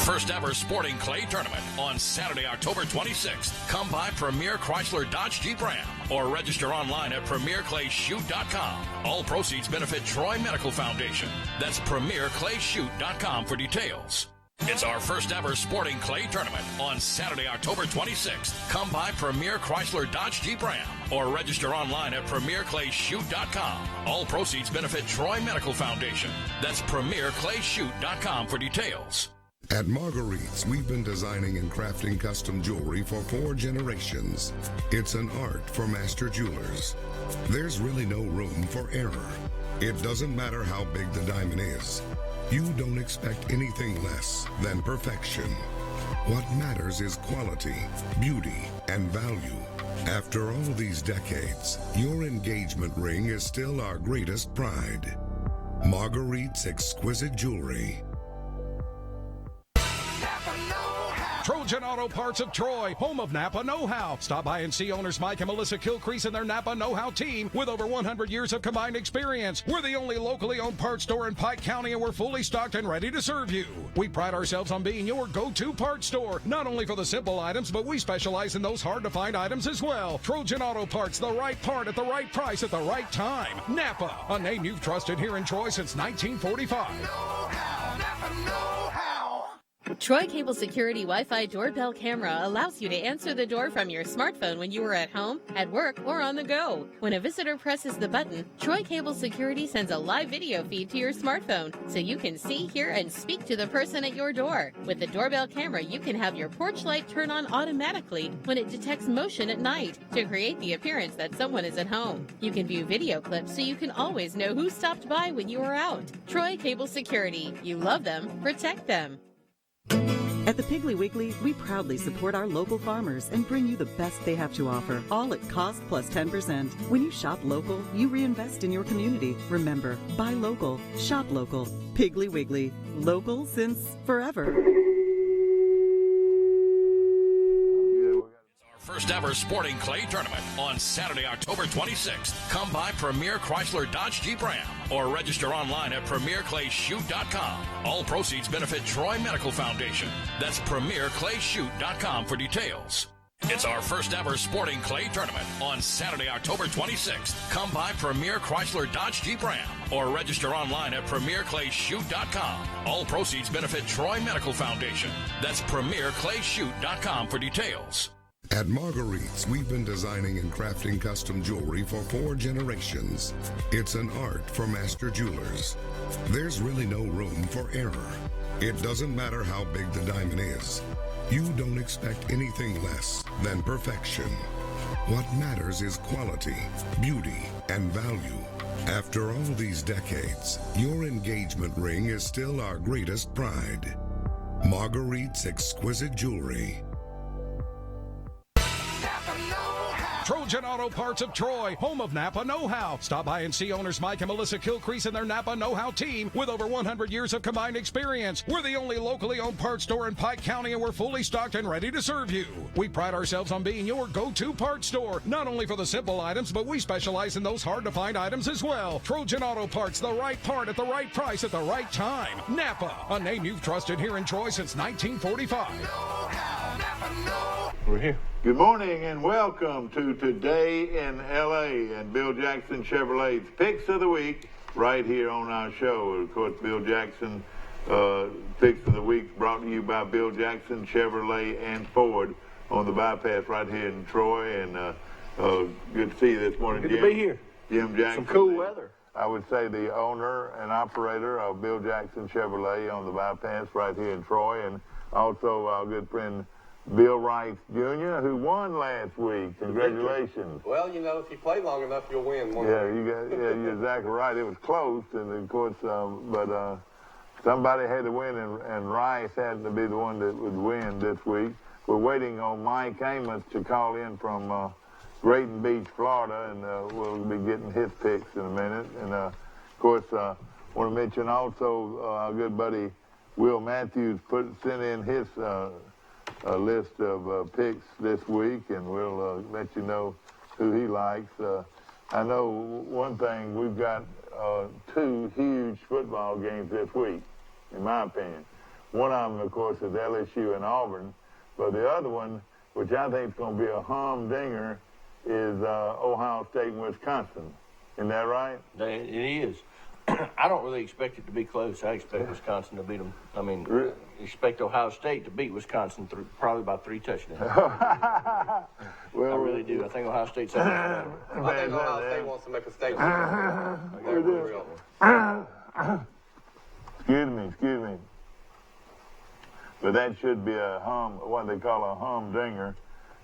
first ever sporting clay tournament on Saturday, October 26th. Come by Premier Chrysler Dodge Jeep Ram or register online at premierclayshoot.com. All proceeds benefit Troy Medical Foundation. That's premierclayshoot.com for details. It's our first ever sporting clay tournament on Saturday, October 26th. Come by Premier Chrysler Dodge Jeep Ram or register online at premierclayshoot.com. All proceeds benefit Troy Medical Foundation. That's premierclayshoot.com for details. At Marguerite's, we've been designing and crafting custom jewelry for 4 generations. It's an art for master jewelers. There's really no room for error. It doesn't matter how big the diamond is. You don't expect anything less than perfection. What matters is quality, beauty, and value. After all these decades, your engagement ring is still our greatest pride. Marguerite's exquisite jewelry. Trojan Auto Parts of Troy, home of Napa Know-How. Stop by and see owners Mike and Melissa Kilcrease and their Napa Know-How team with over 100 years of combined experience. We're the only locally owned parts store in Pike County, and we're fully stocked and ready to serve you. We pride ourselves on being your go-to parts store, not only for the simple items, but we specialize in those hard-to-find items as well. Trojan Auto Parts, the right part at the right price at the right time. Napa, a name you've trusted here in Troy since 1945. Know-how, Napa Know-How. Troy Cable Security Wi-Fi doorbell camera allows you to answer the door from your smartphone when you are at home, at work, or on the go. When a visitor presses the button, Troy Cable Security sends a live video feed to your smartphone so you can see, hear, and speak to the person at your door. With the doorbell camera, you can have your porch light turn on automatically when it detects motion at night to create the appearance that someone is at home. You can view video clips so you can always know who stopped by when you are out. Troy Cable Security. You love them, protect them. At the Piggly Wiggly, we proudly support our local farmers and bring you the best they have to offer, all at cost plus 10%. When you shop local, you reinvest in your community. Remember, buy local, shop local. Piggly Wiggly, local since forever. First ever sporting clay tournament on Saturday, October 26th. Come by Premier Chrysler Dodge Jeep Ram or register online at premierclayshoot.com. All proceeds benefit Troy Medical Foundation. That's premierclayshoot.com for details. It's our first ever sporting clay tournament on Saturday, October 26th. Come by Premier Chrysler Dodge Jeep Ram or register online at premierclayshoot.com. All proceeds benefit Troy Medical Foundation. That's premierclayshoot.com for details. At Marguerite's, we've been designing and crafting custom jewelry for 4 generations. It's an art for master jewelers. There's really no room for error. It doesn't matter how big the diamond is. You don't expect anything less than perfection. What matters is quality, beauty, and value. After all these decades, your engagement ring is still our greatest pride. Marguerite's exquisite jewelry. Trojan Auto Parts of Troy, home of Napa Know-How. Stop by and see owners Mike and Melissa Kilcrease and their Napa Know-How team with over 100 years of combined experience. We're the only locally owned parts store in Pike County, and we're fully stocked and ready to serve you. We pride ourselves on being your go-to parts store, not only for the simple items, but we specialize in those hard-to-find items as well. Trojan Auto Parts, the right part at the right price at the right time. Napa, a name you've trusted here in Troy since 1945. Know-how, Napa Know-How. We're here. Good morning and welcome to Today in LA and Bill Jackson Chevrolet's Picks of the Week right here on our show. Of course, Bill Jackson Picks of the Week brought to you by Bill Jackson Chevrolet and Ford on the bypass right here in Troy. And good to see you this morning, Good Jim. to be here. Jim Jackson. Some cool weather. I would say the owner and operator of Bill Jackson Chevrolet on the bypass right here in Troy, and also our good friend Bill Rice Jr., who won last week. Congratulations. Well, you know, if you play long enough, you'll win. You're exactly right. It was close, and of course, but somebody had to win, and Rice had to be the one that would win this week. We're waiting on Mike Amos to call in from Grayton Beach, Florida, and we'll be getting his picks in a minute. And of course, I want to mention also our good buddy Will Matthews sent in his a list of picks this week, and we'll let you know who he likes. I know one thing, we've got 2 huge football games this week, in my opinion. One of them, of course, is LSU and Auburn. But the other one, which I think is going to be a humdinger, is Ohio State and Wisconsin. Isn't that right? It is. I don't really expect it to be close. I expect Wisconsin to beat them. I mean, expect Ohio State to beat Wisconsin probably by 3 touchdowns. Well, I really do. I think Ohio State's better. I think Ohio State wants to make a statement. Excuse me. But that should be what they call a humdinger.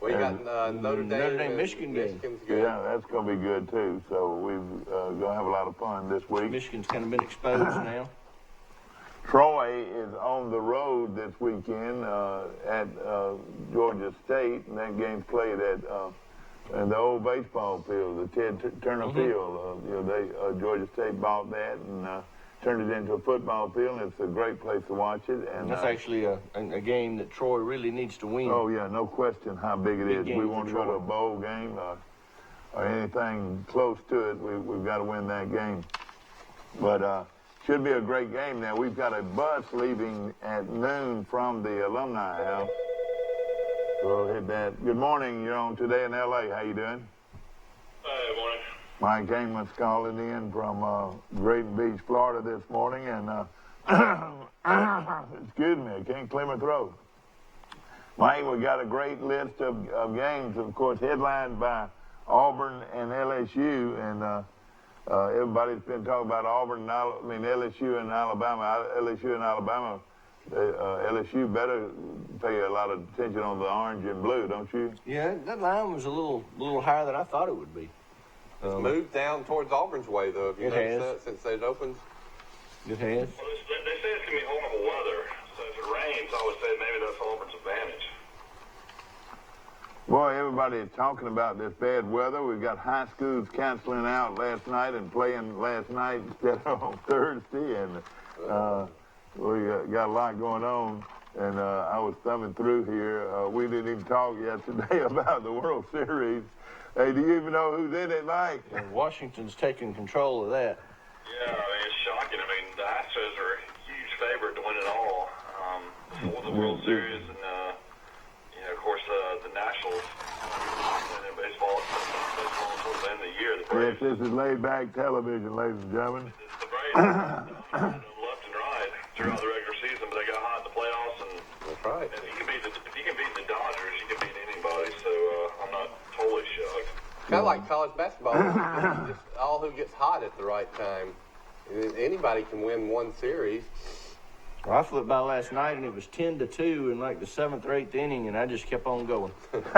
We got Notre Dame, Michigan game. Yeah, that's going to be good too. So we're going to have a lot of fun this week. Michigan's kind of been exposed now. Troy is on the road this weekend at Georgia State, and that game's played at in the old baseball field, the Ted Turner Field. Georgia State bought that and turned it into a football field, and it's a great place to watch it. And that's actually a game that Troy really needs to win. Oh, yeah, no question how big it is. We want to go to a bowl game or anything close to it. We've got to win that game. But should be a great game. Now, we've got a bus leaving at noon from the alumni house. We'll hit that. Good morning. You're on Today in L.A. How you doing? Good morning. Mike England's calling in from Graton Beach, Florida this morning, and excuse me, I can't clear my throat. Mike, we got a great list of games, of course, headlined by Auburn and LSU, and everybody's been talking about LSU and Alabama. LSU better pay a lot of attention on the orange and blue, don't you? Yeah, that line was a little higher than I thought it would be. It's moved down towards Auburn's way, though. Have you noticed that since it opened? It has. Well, they say it's going to be horrible weather, so if it rains, I would say maybe that's Auburn's advantage. Boy, everybody is talking about this bad weather. We've got high schools canceling out last night and playing last night instead of on Thursday, and we got a lot going on. And I was thumbing through here. We didn't even talk yesterday about the World Series. Hey, do you even know who's in it, Mike? Washington's taking control of that. Yeah, I mean, it's shocking. I mean, the Astros are a huge favorite to win it all for the World Series. And, of course, the Nationals in baseball towards the end of the year. Yes, this is laid-back television, ladies and gentlemen. It's the Braves left and right throughout the regular season, but they got hot in the playoffs. And that's right. And if you can beat the Dodgers, you can beat anybody. So I'm not totally shocked. Kind of like college basketball. Just all who gets hot at the right time. Anybody can win one series. Well, I flipped by last night, and it was 10-2 in like the 7th or 8th inning, and I just kept on going. Good. They've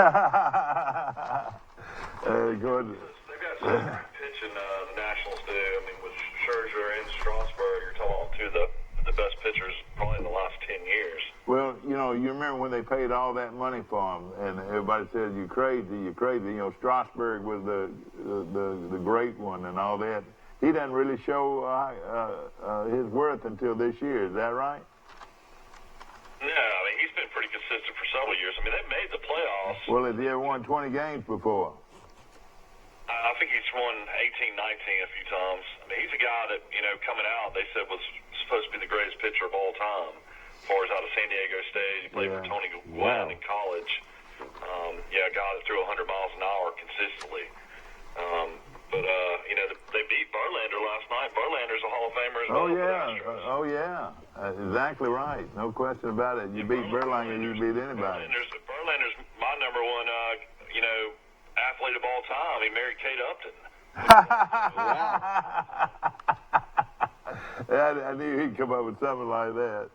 got some pitching, the Nationals do. I mean, with Scherzer and Strasburg, you're talking to the best pitchers probably in the last 10 years. Well, you remember when they paid all that money for him, and everybody said, you're crazy. Strasburg was the great one and all that. He doesn't really show his worth until this year. Is that right? No, I mean, he's been pretty consistent for several years. I mean, they made the playoffs. Well, has he ever won 20 games before? I think he's won 18, 19 a few times. I mean, he's a guy that, coming out, they said was supposed to be the greatest pitcher of all time. As far as out of San Diego State, he played for Tony Gwynn in college. A guy that threw 100 miles an hour consistently. But they beat Verlander last night. Verlander's a Hall of Famer as well. Oh, yeah. Exactly right. No question about it. You beat Verlander, you beat anybody. Verlander's my number one, athlete of all time. He married Kate Upton. I knew he'd come up with something like that.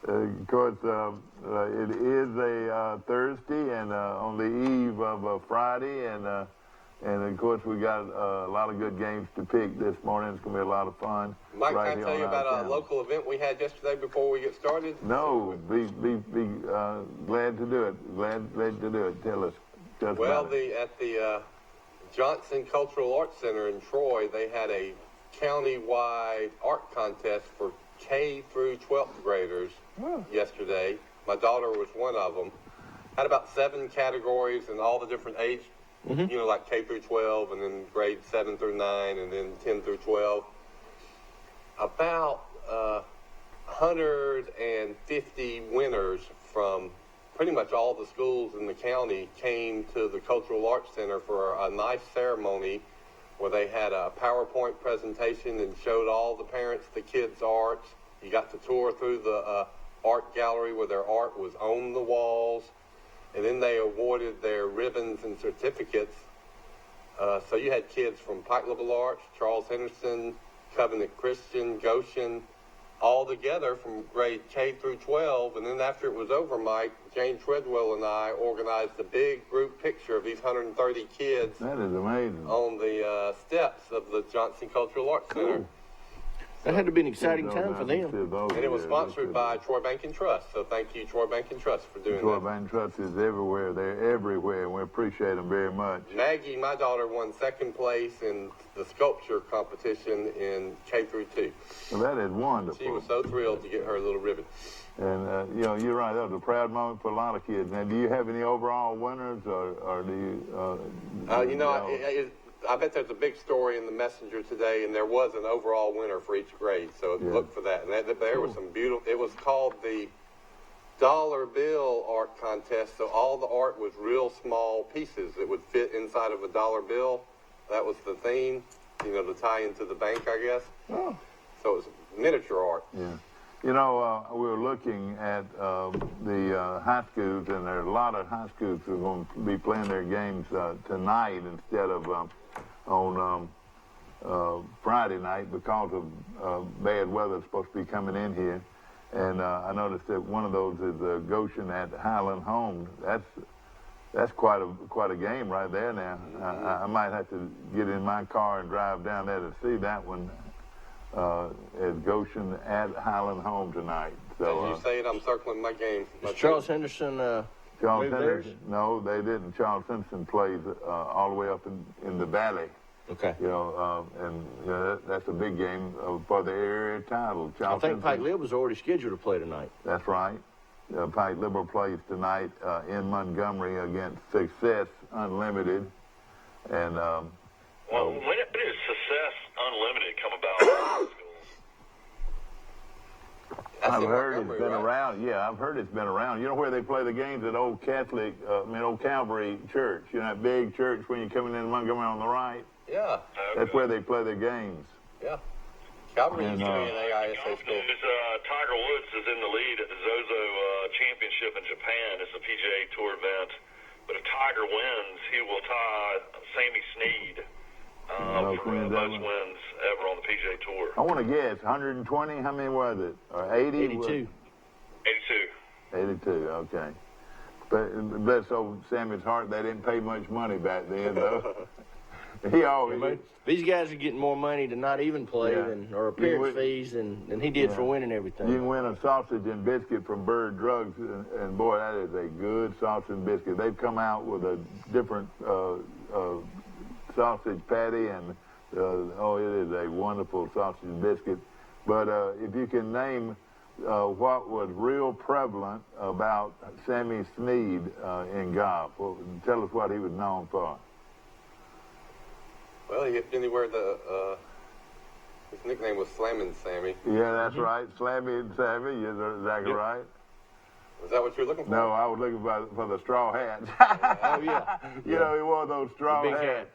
Of course, it is a Thursday and on the eve of Friday, and of course we got a lot of good games to pick this morning. It's going to be a lot of fun. Mike, can I tell you about a local event we had yesterday before we get started? No, be glad to do it. Glad to do it. Tell us. Well, at the Johnson Cultural Arts Center in Troy, they had a county-wide art contest for K through 12th graders yesterday. My daughter was one of them. Had about 7 categories and all the different age, like K through 12, and then grades 7 through 9, and then 10 through 12. About 150 winners from pretty much all the schools in the county came to the Cultural Arts Center for a nice ceremony where they had a PowerPoint presentation and showed all the parents the kids' arts. You got to tour through the art gallery where their art was on the walls. And then they awarded their ribbons and certificates. So you had kids from Pike Liberal Arts, Charles Henderson, Covenant Christian, Goshen, all together from grade K through 12. And then after it was over, Mike, Jane Treadwell and I organized a big group picture of these 130 kids. That is amazing. On the steps of the Johnson Cultural Arts Center. That had to be an exciting time for them. And it was sponsored by Troy Bank and Trust. So thank you, Troy Bank and Trust, for doing Troy that. Bank and Trust is everywhere. They're everywhere, and we appreciate them very much. Maggie, my daughter, won second place in the sculpture competition in K through 2. Well, that is wonderful. She was so thrilled to get her little ribbon. And, you know, you're right. That was a proud moment for a lot of kids. Now, do you have any overall winners, or do you... you know, I bet there's a big story in the Messenger today, and there was an overall winner for each grade. So look for that. And there was some beautiful... It was called the Dollar Bill Art Contest. So all the art was real small pieces that would fit inside of a dollar bill. That was the theme, you know, to tie into the bank, I guess. Oh. So it was miniature art. Yeah. You know, we were looking at the high schools, and there are a lot of high schools who are going to be playing their games tonight instead of on Friday night because of bad weather supposed to be coming in here. And I noticed that one of those is Goshen at Highland Home. That's quite a game right there now. I might have to get in my car and drive down there to see that one. At Goshen at Highland Home tonight. So, as you say it, I'm circling my game. Charles Henderson Charles Henderson? No, they didn't. Charles Henderson plays all the way up in the valley. Okay. You know, and you know, that's a big game for the area title. I think Pike Lib was already scheduled to play tonight. That's right. Pike Liberal plays tonight in Montgomery against Success Unlimited. And well, when did Success Unlimited come about? I've heard it's been around. Yeah, I've heard it's been around. You know where they play the games at Old Old Calvary Church. You know that big church when you're coming into Montgomery on the right? Yeah. That's where they play their games. Yeah. Calvary used to be an AISA school. Tiger Woods is in the lead at the Zozo Championship in Japan. It's a PGA Tour event. But if Tiger wins, he will tie Sammy Snead for most wins ever on the PGA Tour. I want to guess, 120? How many was it? Or 80? 82. 82. Okay. But bless old Sammy's heart, they didn't pay much money back then, though. He always... These guys are getting more money to not even play or appearance fees than he did for winning everything. You can win a sausage and biscuit from Bird Drugs, and boy, that is a good sausage and biscuit. They've come out with a different sausage patty, and it is a wonderful sausage and biscuit. But if you can name what was real prevalent about Sammy Snead in golf, well, tell us what he was known for. Well, he hit anywhere his nickname was Slammin' Sammy. Yeah, that's right. Slammy and Sammy, you're exactly right. Is that what you're looking for? No, I was looking for the straw hats. Oh, yeah. You know, he wore those straw big hats.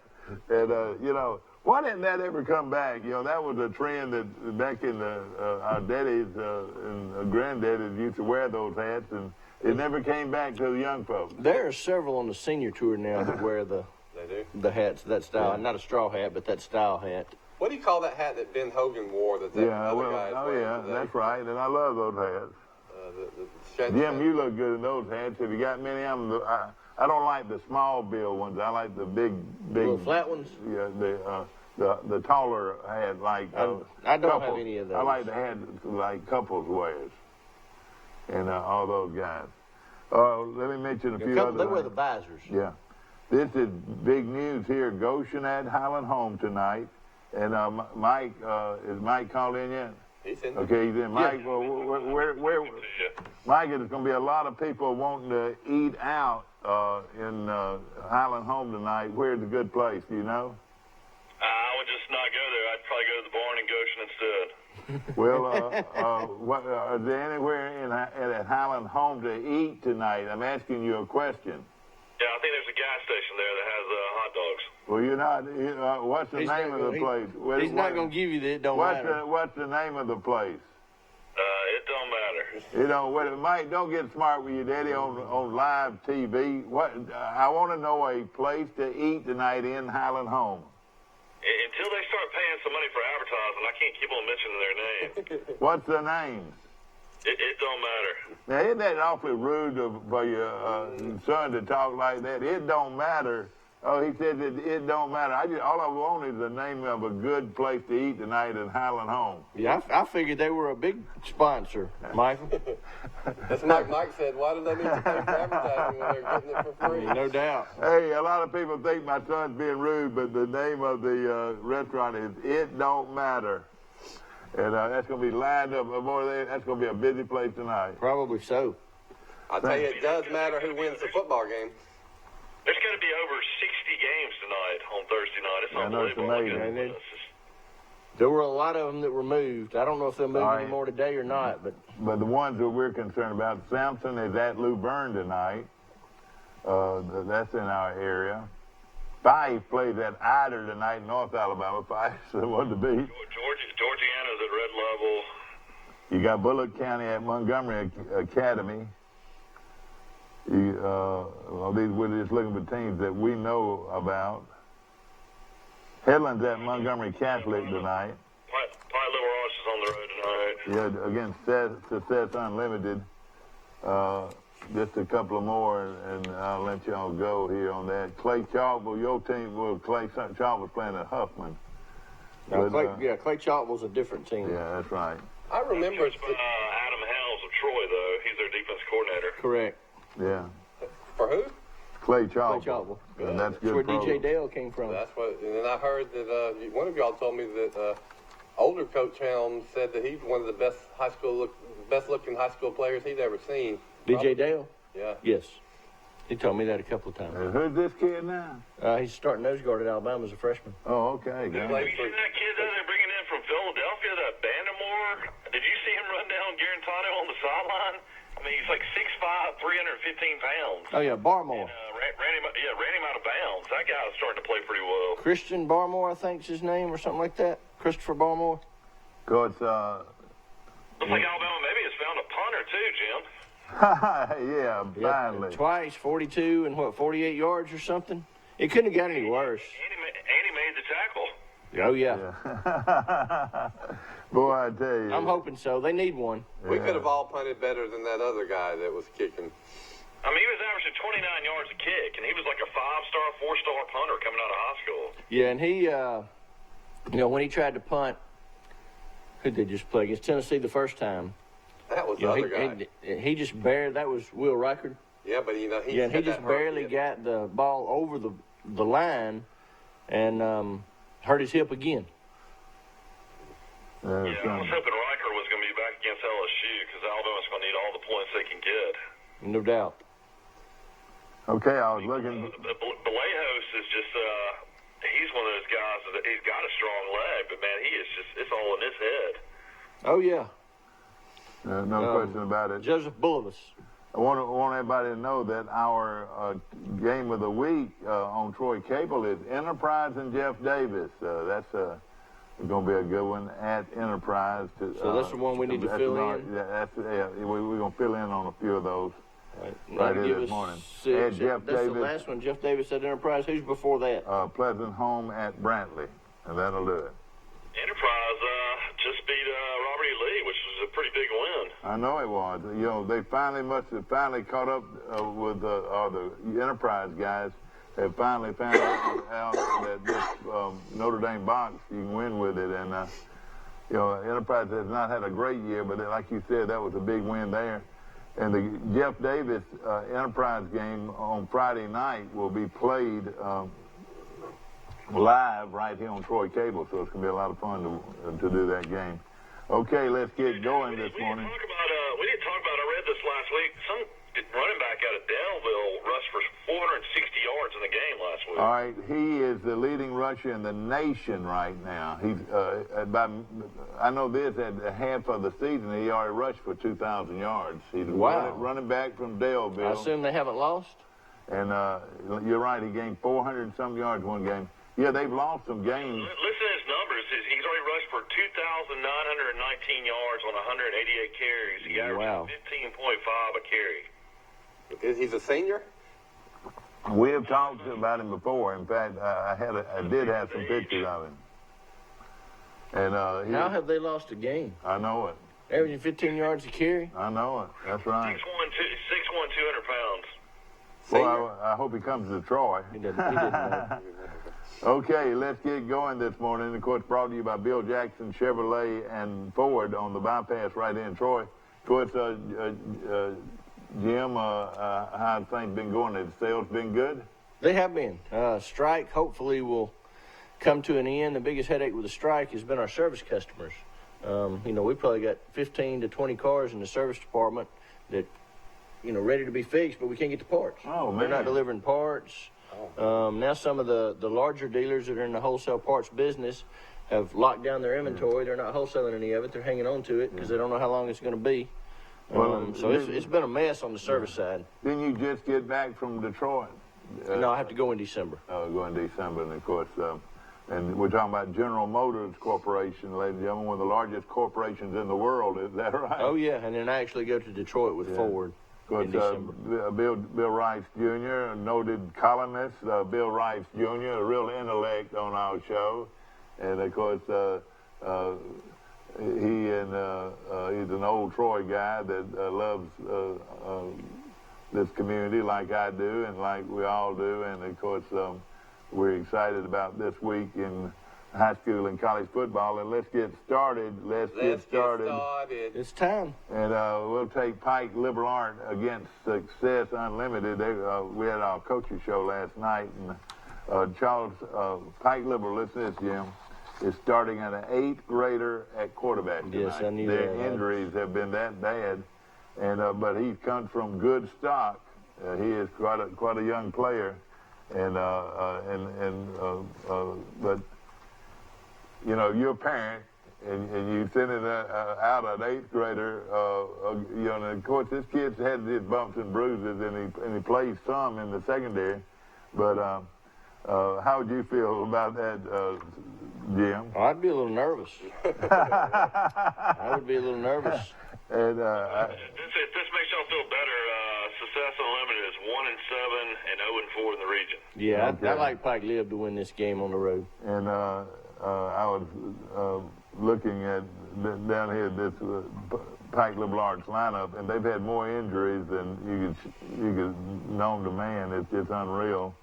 And, you know, why didn't that ever come back? You know, that was a trend that back in our daddies and granddaddies used to wear those hats, and it never came back to the young folks. There are several on the senior tour now that wear the hats, that style. Not a straw hat, but that style hat. What do you call that hat that Ben Hogan wore that other guys wear today? That's right, and I love those hats. Jim, you look good in those hats. Have you got many of them? I don't like the small bill ones. I like the big little flat ones? Yeah, the taller hat, like I don't have any of those. I like the hat like couples wears, and all those guys. Let me mention a few other. They wear the visors. Yeah. This is big news here. Goshen at Highland Home tonight. And Mike, is Mike called in yet? He's in. Okay, he's in. Mike, where Mike, there's going to be a lot of people wanting to eat out in Highland Home tonight. Where's a good place, do you know? I would just not go there. I'd probably go to the barn in Goshen instead. Well, is there anywhere at Highland Home to eat tonight? I'm asking you a question. Yeah, I think there's a gas station there that has hot dogs. Well, what's the name of the place? He's not going to give you that. It don't matter. What's the name of the place? It don't matter. You know, Mike, don't get smart with your daddy on live TV. I want to know a place to eat tonight in Highland Home. Until they start paying some money for advertising, I can't keep on mentioning their name. What's their names? It don't matter. Now, isn't that awfully rude for your son to talk like that? It don't matter. Oh, he said that it don't matter. All I want is the name of a good place to eat tonight in Highland Home. Yeah, I figured they were a big sponsor, Michael. That's like Mike said. Why do they need to pay for advertising when they're getting it for free? No doubt. Hey, a lot of people think my son's being rude, but the name of the restaurant is It Don't Matter. And that's going to be lined up. That's going to be a busy place tonight. Probably so. I'll tell you, it does matter who wins the football game. There's going to be over 60 games tonight on Thursday night. It's unbelievable. It's amazing. There were a lot of them that were moved. I don't know if they'll move any more today or not. But the ones that we're concerned about, Samson is at Luverne tonight. That's in our area. Fife plays at Ider tonight in North Alabama. Fife's the one to beat. Georgiana's at Red Level. You got Bullock County at Montgomery Academy. We're just looking for teams that we know about. Headland's at Montgomery Catholic tonight. Pine Little Ross is on the road tonight. Yeah, against Success Unlimited. Just a couple of more, and I'll let y'all go here on that. Clay Chalkville, your team, Clay Chalkville's playing at Huffman. Clay Chalkville's a different team. Yeah, that's right. I remember Adam Helms of Troy, though. He's their defense coordinator. Correct. Yeah. For who? Clay Chalkville. And that's good. That's where DJ Dale came from. That's what. And then I heard that one of y'all told me that older Coach Helms said that he's one of the best looking high school players he'd ever seen. DJ Dale? Yeah. Yes. He told me that a couple of times. Who's this kid now? He's starting nose guard at Alabama as a freshman. Oh, okay. Have you seen that kid that they're bringing in from Philadelphia, that Bandamore? Did you see him run down Garantano on the sideline? I mean, he's like 6'5", 315 pounds. Oh, yeah, Barmore. And, ran him out of bounds. That guy is starting to play pretty well. Christian Barmore, I think's his name, or something like that. Christopher Barmore. Coach, looks like Alabama maybe has found a punter, too, Jim. Yeah, finally. Twice, 42 and 48 yards or something. It couldn't have got any worse. And he made the tackle. Oh, yeah. Boy, I tell you. I'm hoping so. They need one. We could have all punted better than that other guy that was kicking. I mean, he was averaging 29 yards a kick, and he was like a 5-star, 4-star punter coming out of high school. Yeah, and he, when he tried to punt, who'd they just play? Against Tennessee the first time. That was the other guy. He just barely, that was Will Reichard. Yeah, but he just barely got the ball over the line and hurt his hip again. I was hoping Riker was going to be back against LSU because Alabama's going to need all the points they can get. No doubt. Okay, I was looking. Balejos is just, he's one of those guys that he's got a strong leg, but man, he is just, it's all in his head. Oh, yeah. No question about it. Joseph Bullivis. I want everybody to know that our game of the week on Troy Cable is Enterprise and Jeff Davis. That's going to be a good one at Enterprise. So that's the one we need to fill in? We're going to fill in on a few of those right here this morning. That's Davis, the last one, Jeff Davis at Enterprise. Who's before that? Pleasant Home at Brantley, and that'll do it. Enterprise just beat Robert E. Lee, which was a pretty big win. I know it was. You know, they must have caught up with the Enterprise guys. They finally found out that this Notre Dame box, you can win with it. And, Enterprise has not had a great year, but like you said, that was a big win there. And the Jeff Davis Enterprise game on Friday night will be played live right here on Troy Cable, so it's going to be a lot of fun to do that game. Okay, let's get going this morning. We didn't talk about, I read this last week, some running back out of Danville rushed for 460 yards yards in the game last week. All right, he is the leading rusher in the nation right now. He's I know this, at half of the season, he already rushed for 2,000 yards. He's running back from Daleville. I assume they haven't lost? And you're right, he gained 400 and some yards one game. Yeah, they've lost some games. Listen to his numbers. He's already rushed for 2,919 yards on 188 carries. He averaged 15.5 a carry. He's a senior? We have talked about him before. In fact, I did have some pictures of him. And how have they lost a game? I know it. Averaging 15 yards a carry? I know it. That's right. 6'1", 200 pounds. Well, I hope he comes to Troy. He didn't Okay, let's get going this morning. Of course, brought to you by Bill Jackson Chevrolet and Ford on the bypass right in Troy. Of course, Jim, how have things been going? Have sales been good? They have been. Strike hopefully will come to an end. The biggest headache with the strike has been our service customers. We probably got 15 to 20 cars in the service department that, ready to be fixed, but we can't get the parts. Oh, man. They're not delivering parts. Now some of the larger dealers that are in the wholesale parts business have locked down their inventory. They're not wholesaling any of it. They're hanging on to it because they don't know how long it's going to be. So it's been a mess on the service side. Didn't you just get back from Detroit? No, I have to go in December. Oh, go in December, and of course, and we're talking about General Motors Corporation, ladies and gentlemen, one of the largest corporations in the world. Is that right? Oh yeah, and then I actually go to Detroit with Ford. In December. Bill Rice Jr., a noted columnist, Bill Rice Jr., a real intellect on our show, and of course he's an old Troy guy that loves this community like I do and like we all do, and of course we're excited about this week in high school and college football, and let's get started. Let's get started. It's time. And we'll take Pike Liberal Art against Success Unlimited. We had our coaches show last night, and Charles Pike Liberal, listen to this, Jim, is starting at an 8th grader at quarterback tonight. Yes, I knew Their that. injuries have been that bad, and but he's come from good stock. He is quite a young player, but. You're a parent, and you send it out an 8th grader, and of course this kid's had his bumps and bruises, and he plays some in the secondary. But how would you feel about that, Jim? I'd be a little nervous. I would be a little nervous. And if this makes y'all feel better, Success Unlimited is 1-7 and 0-4 in the region. Yeah, okay. I like Pike Lib to win this game on the road. And I was looking at down here this Pike LeBlanc lineup, and they've had more injuries than you could known to man. It's just unreal,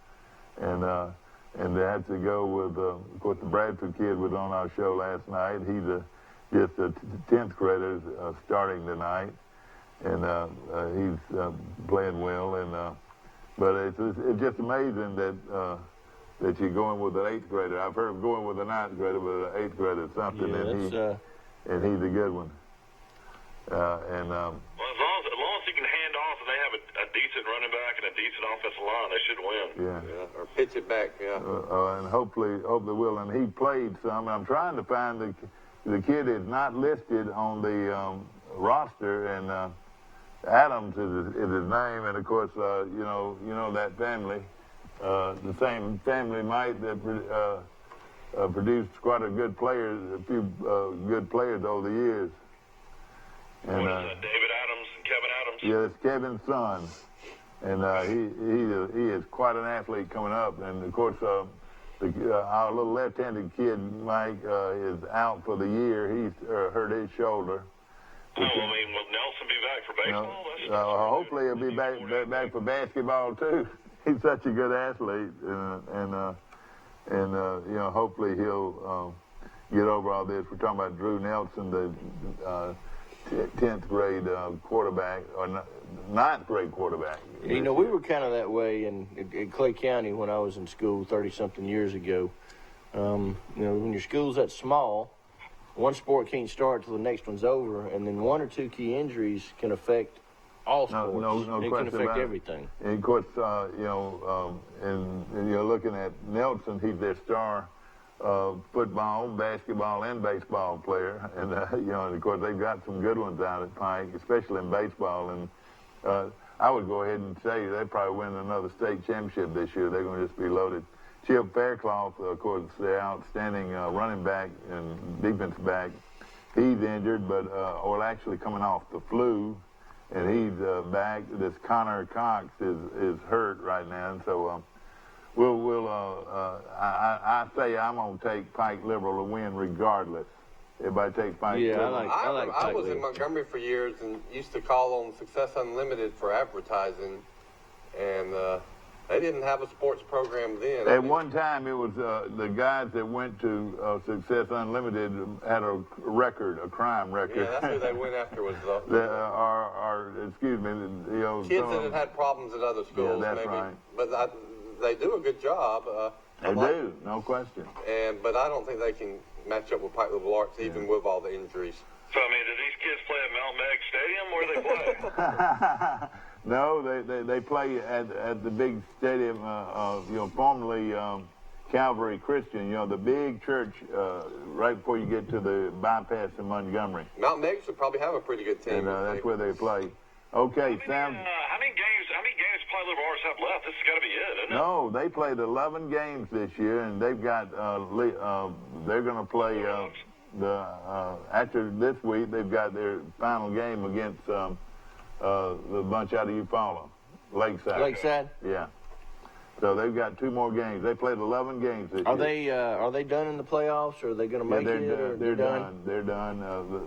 and they had to go with of course the Bradford kid was on our show last night. He's just a 10th grader starting tonight, and he's playing well. And but it's just amazing that you're going with an 8th grader. I've heard of going with a 9th grader, but an 8th grader is something, and he's a good one. Well, as long as he can hand off and they have a decent running back and a decent offensive line, they should win. Yeah. Or pitch it back, and hopefully will. And he played some. I'm trying to find the kid is not listed on the roster, and Adams is his name. And of course, you know that family. The same family might that produced quite a few good players over the years. And, what is that, David Adams and Kevin Adams? Yeah, it's Kevin's son, and he is quite an athlete coming up. And of course, our little left-handed kid Mike is out for the year. He's hurt his shoulder. Will Nelson be back for baseball? Hopefully he'll be back for basketball too. He's such a good athlete, and hopefully he'll get over all this. We're talking about Drew Nelson, the 10th grade quarterback, or 9th grade quarterback. We were kind of that way in Clay County when I was in school 30-something years ago. When your school's that small, one sport can't start till the next one's over, and then one or two key injuries can affect all sports. No it question can affect about everything. And of course, and you're looking at Nelson. He's their star football, basketball, and baseball player. And and of course, they've got some good ones out at Pike, especially in baseball. And I would go ahead and say they probably win another state championship this year. They're going to just be loaded. Chip Faircloth, of course, the outstanding running back and defense back. He's injured, but or actually coming off the flu, and he's back. This Connor Cox is hurt right now, and so I say I'm gonna take Pike Liberal to win regardless. Everybody takes Pike. Yeah, Liberal. I was in Montgomery for years and used to call on Success Unlimited for advertising, and they didn't have a sports program then. At one time, it was the guys that went to Success Unlimited had a record, a crime record. Yeah, that's who they went after was excuse me, kids that had problems at other schools. Yeah, that's maybe. right. But they do a good job. They do, no question. But I don't think they can match up with Pike Liberal Arts, even with all the injuries. So, I mean, do these kids play at Mount Meg Stadium? Where do they play? No, they play at the big stadium, formerly Calvary Christian, the big church right before you get to the bypass in Montgomery. Mount Meg should probably have a pretty good team. And that's where they play. Okay, Sam. How many games Pike Liberal Arts have left? This has got to be it, isn't it? No, they played 11 games this year, and they've got they're going to play after this week. They've got their final game against the bunch out of Eufaula, Lakeside. Lakeside? Yeah. So they've got 2 more games. They played 11 games this year. Are they done in the playoffs, or are they going to make it? They're done. They're done.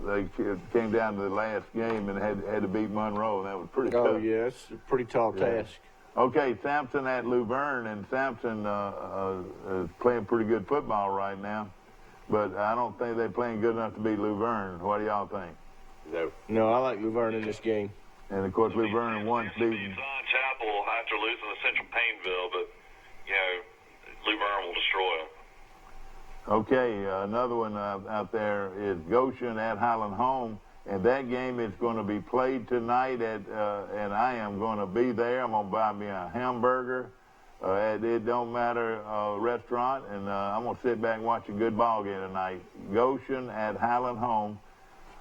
They came down to the last game and had to beat Monroe, and that was pretty tough. Oh, yeah, it's a pretty tall task. Okay, Sampson at Luverne, and Sampson is playing pretty good football right now, but I don't think they're playing good enough to beat Luverne. What do y'all think? No, I like Luverne in this game. And, of course, Luverne once beaten. Zion Chapel after losing to Central Painville, but, Luverne will destroy them. Okay, another one out there is Goshen at Highland Home, and that game is going to be played tonight and I am going to be there. I'm going to buy me a hamburger at It Don't Matter restaurant, and I'm going to sit back and watch a good ball game tonight. Goshen at Highland Home.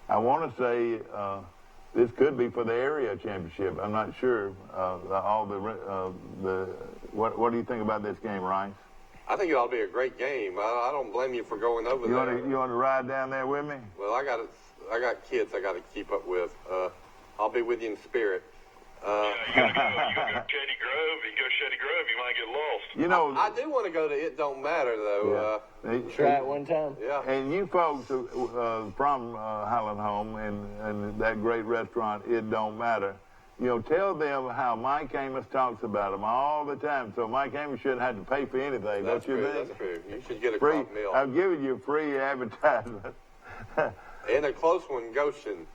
I want to say this could be for the area championship. I'm not sure. What do you think about this game, Rice? I think it ought to be a great game. I don't blame you for going over there. You want to ride down there with me? Well, I got kids I got to keep up with. I'll be with you in spirit. You gotta go Shady Grove. You go Shady Grove, you might get lost. I do want to go to It Don't Matter, though. Yeah. Try it one time. Yeah. And you folks from Highland Home and that great restaurant, It Don't Matter, tell them how Mike Amos talks about them all the time. So Mike Amos shouldn't have to pay for anything. That's don't you true. think? That's true. You should get a free crop meal. I'm giving you free advertisement. And a close one, Goshen.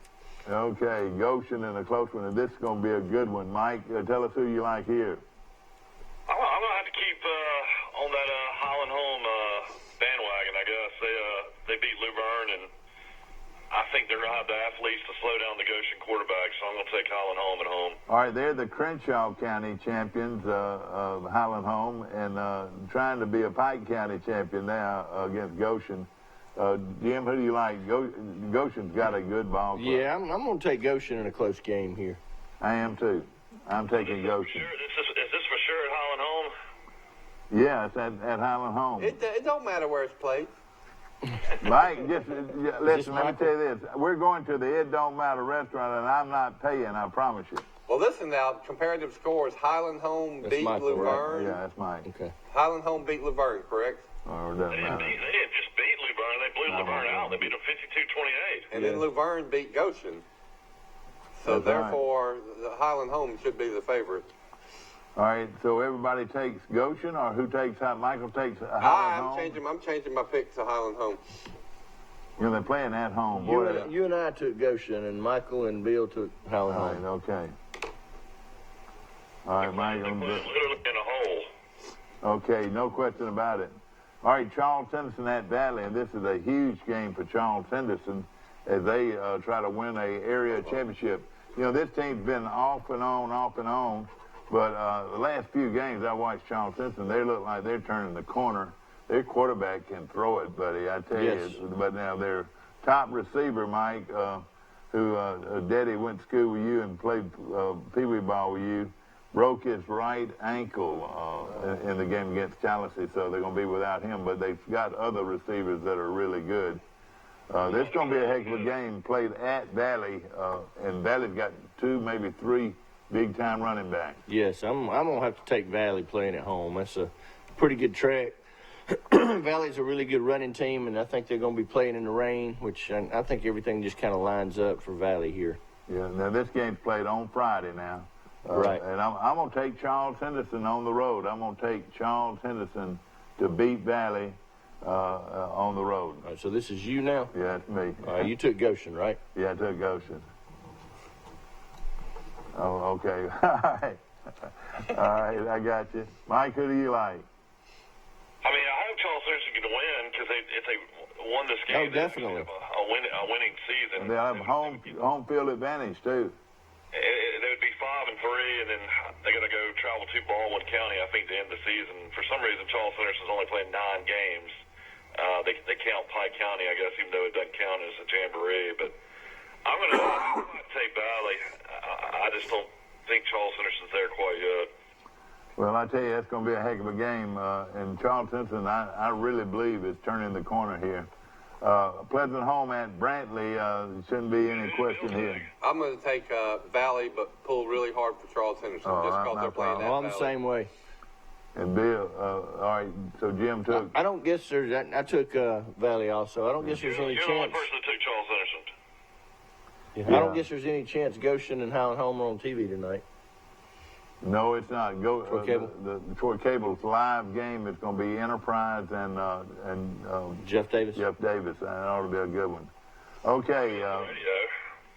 Okay, Goshen and a close one, and this is going to be a good one. Mike, tell us who you like here. I'm going to have to keep on that Highland Home bandwagon, I guess. They beat Luverne, and I think they're going to have the athletes to slow down the Goshen quarterback, so I'm going to take Highland Home at home. All right, they're the Crenshaw County champions of Highland Home, and trying to be a Pike County champion now against Goshen. Jim, who do you like? Goshen's got a good ball club. Yeah, I'm going to take Goshen in a close game here. I am too. I'm taking Goshen. Is this for sure at Highland Home? Yeah, it's at Highland Home. It don't matter where it's played. Mike, just listen, let me tell you this. We're going to the It Don't Matter restaurant, and I'm not paying, I promise you. Well, listen now, comparative scores. Highland Home beat Michael, Luverne. Right? Yeah, that's Mike. Okay. Highland Home beat Luverne, correct? Or it doesn't They matter. didn't just beat Luverne. They blew Luverne out. They beat them 52-28. And then Luverne beat Goshen. So That's therefore, the Highland Home should be the favorite. All right, so everybody takes Goshen, or who takes Michael takes Highland Home? I'm changing my pick to Highland Home. Well, they're playing at home. Boy, You and I took Goshen, and Michael and Bill took Highland all right, Home. okay. All right, Michael. Literally in a hole. Okay, no question about it. All right, Charles Henderson at Valley, and this is a huge game for Charles Henderson as they try to win a area championship. you know, this team's been off and on. But the last few games I watched Charles Simpson, they look like they're turning the corner. Their quarterback can throw it, buddy, I tell you. But now their top receiver, Mike, who Daddy went to school with you and played Pee Wee ball with you, broke his right ankle in the game against Tallahassee, so they're going to be without him. But they've got other receivers that are really good. This is going to be a heck of a game played at Valley, and Valley's got 2, maybe 3 big-time running backs. Yes, I'm going to have to take Valley playing at home. That's a pretty good track. Valley's a really good running team, and I think they're going to be playing in the rain, which I think everything just kind of lines up for Valley here. Yeah, now this game's played on Friday now. Right. And I'm going to take Charles Henderson on the road. I'm going to take Charles Henderson to beat Valley on the road. All right, so this is you now? Yeah, it's me. You took Goshen, right? Yeah, I took Goshen. Oh, okay. All right. All right, I got you. Mike, who do you like? I mean, I hope Charles Henderson can win because if they won this game, definitely a winning season. And they'll have home field advantage too. They would be 5-3, and then they got to go travel to Baldwin County, I think, to end the season. For some reason, Charles Henderson's only playing 9 games. They count Pike County, I guess, even though it doesn't count as a jamboree. But I'm going to take Valley. I just don't think Charles Henderson's there quite yet. Well, I tell you, that's going to be a heck of a game. And Charles Henderson, I really believe, is turning the corner here. Pleasant home at Brantley. Shouldn't be any question here. I'm going to take Valley, but pull really hard for Charles Henderson just because they're playing that. I'm the same way. And Bill, all right, so Jim took... I don't guess there's... I took Valley also. I don't guess there's any chance... You're the only person that took Charles Henderson. Yeah. I don't guess there's any chance Goshen and Highland Home are on TV tonight. No, it's not. Troy Cable? The Troy Cable's live game is going to be Enterprise and Jeff Davis. Jeff Davis. That ought to be a good one. Okay.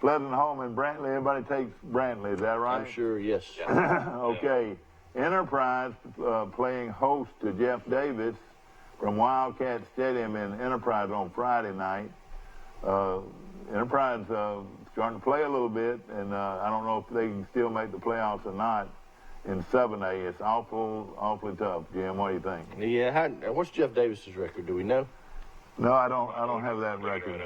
Pleasant Home and Brantley. Everybody takes Brantley. Is that right? I'm sure, yes. Okay. Enterprise playing host to Jeff Davis from Wildcat Stadium in Enterprise on Friday night. Enterprise starting to play a little bit, and I don't know if they can still make the playoffs or not. In 7A, it's awfully tough. Jim, what do you think? Yeah, what's Jeff Davis's record? Do we know? No, I don't have that record.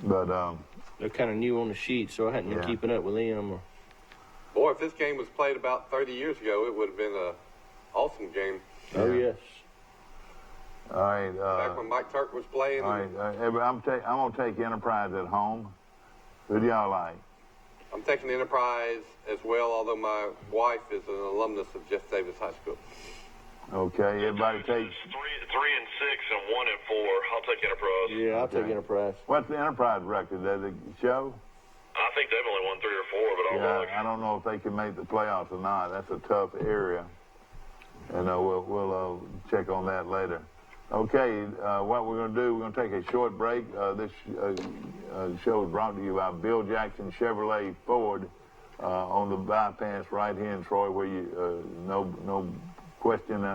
They're kind of new on the sheet, so I hadn't been keeping up with them. Boy, if this game was played about 30 years ago, it would have been an awesome game. Oh yes. All right. Back when Mike Turk was playing. All right. I'm gonna take Enterprise at home. Who do y'all like? I'm taking the Enterprise as well, although my wife is an alumnus of Jeff Davis High School. Okay, everybody takes 3 and 6 and 1 and 4. I'll take Enterprise. Yeah, I'll take Enterprise. What's the Enterprise record? Does it show? I think they've only won 3 or 4, but I'll look. I don't know if they can make the playoffs or not. That's a tough area, and we'll check on that later. Okay, what we're going to do, we're going to take a short break. This show is brought to you by Bill Jackson Chevrolet Ford on the bypass right here in Troy, where you no question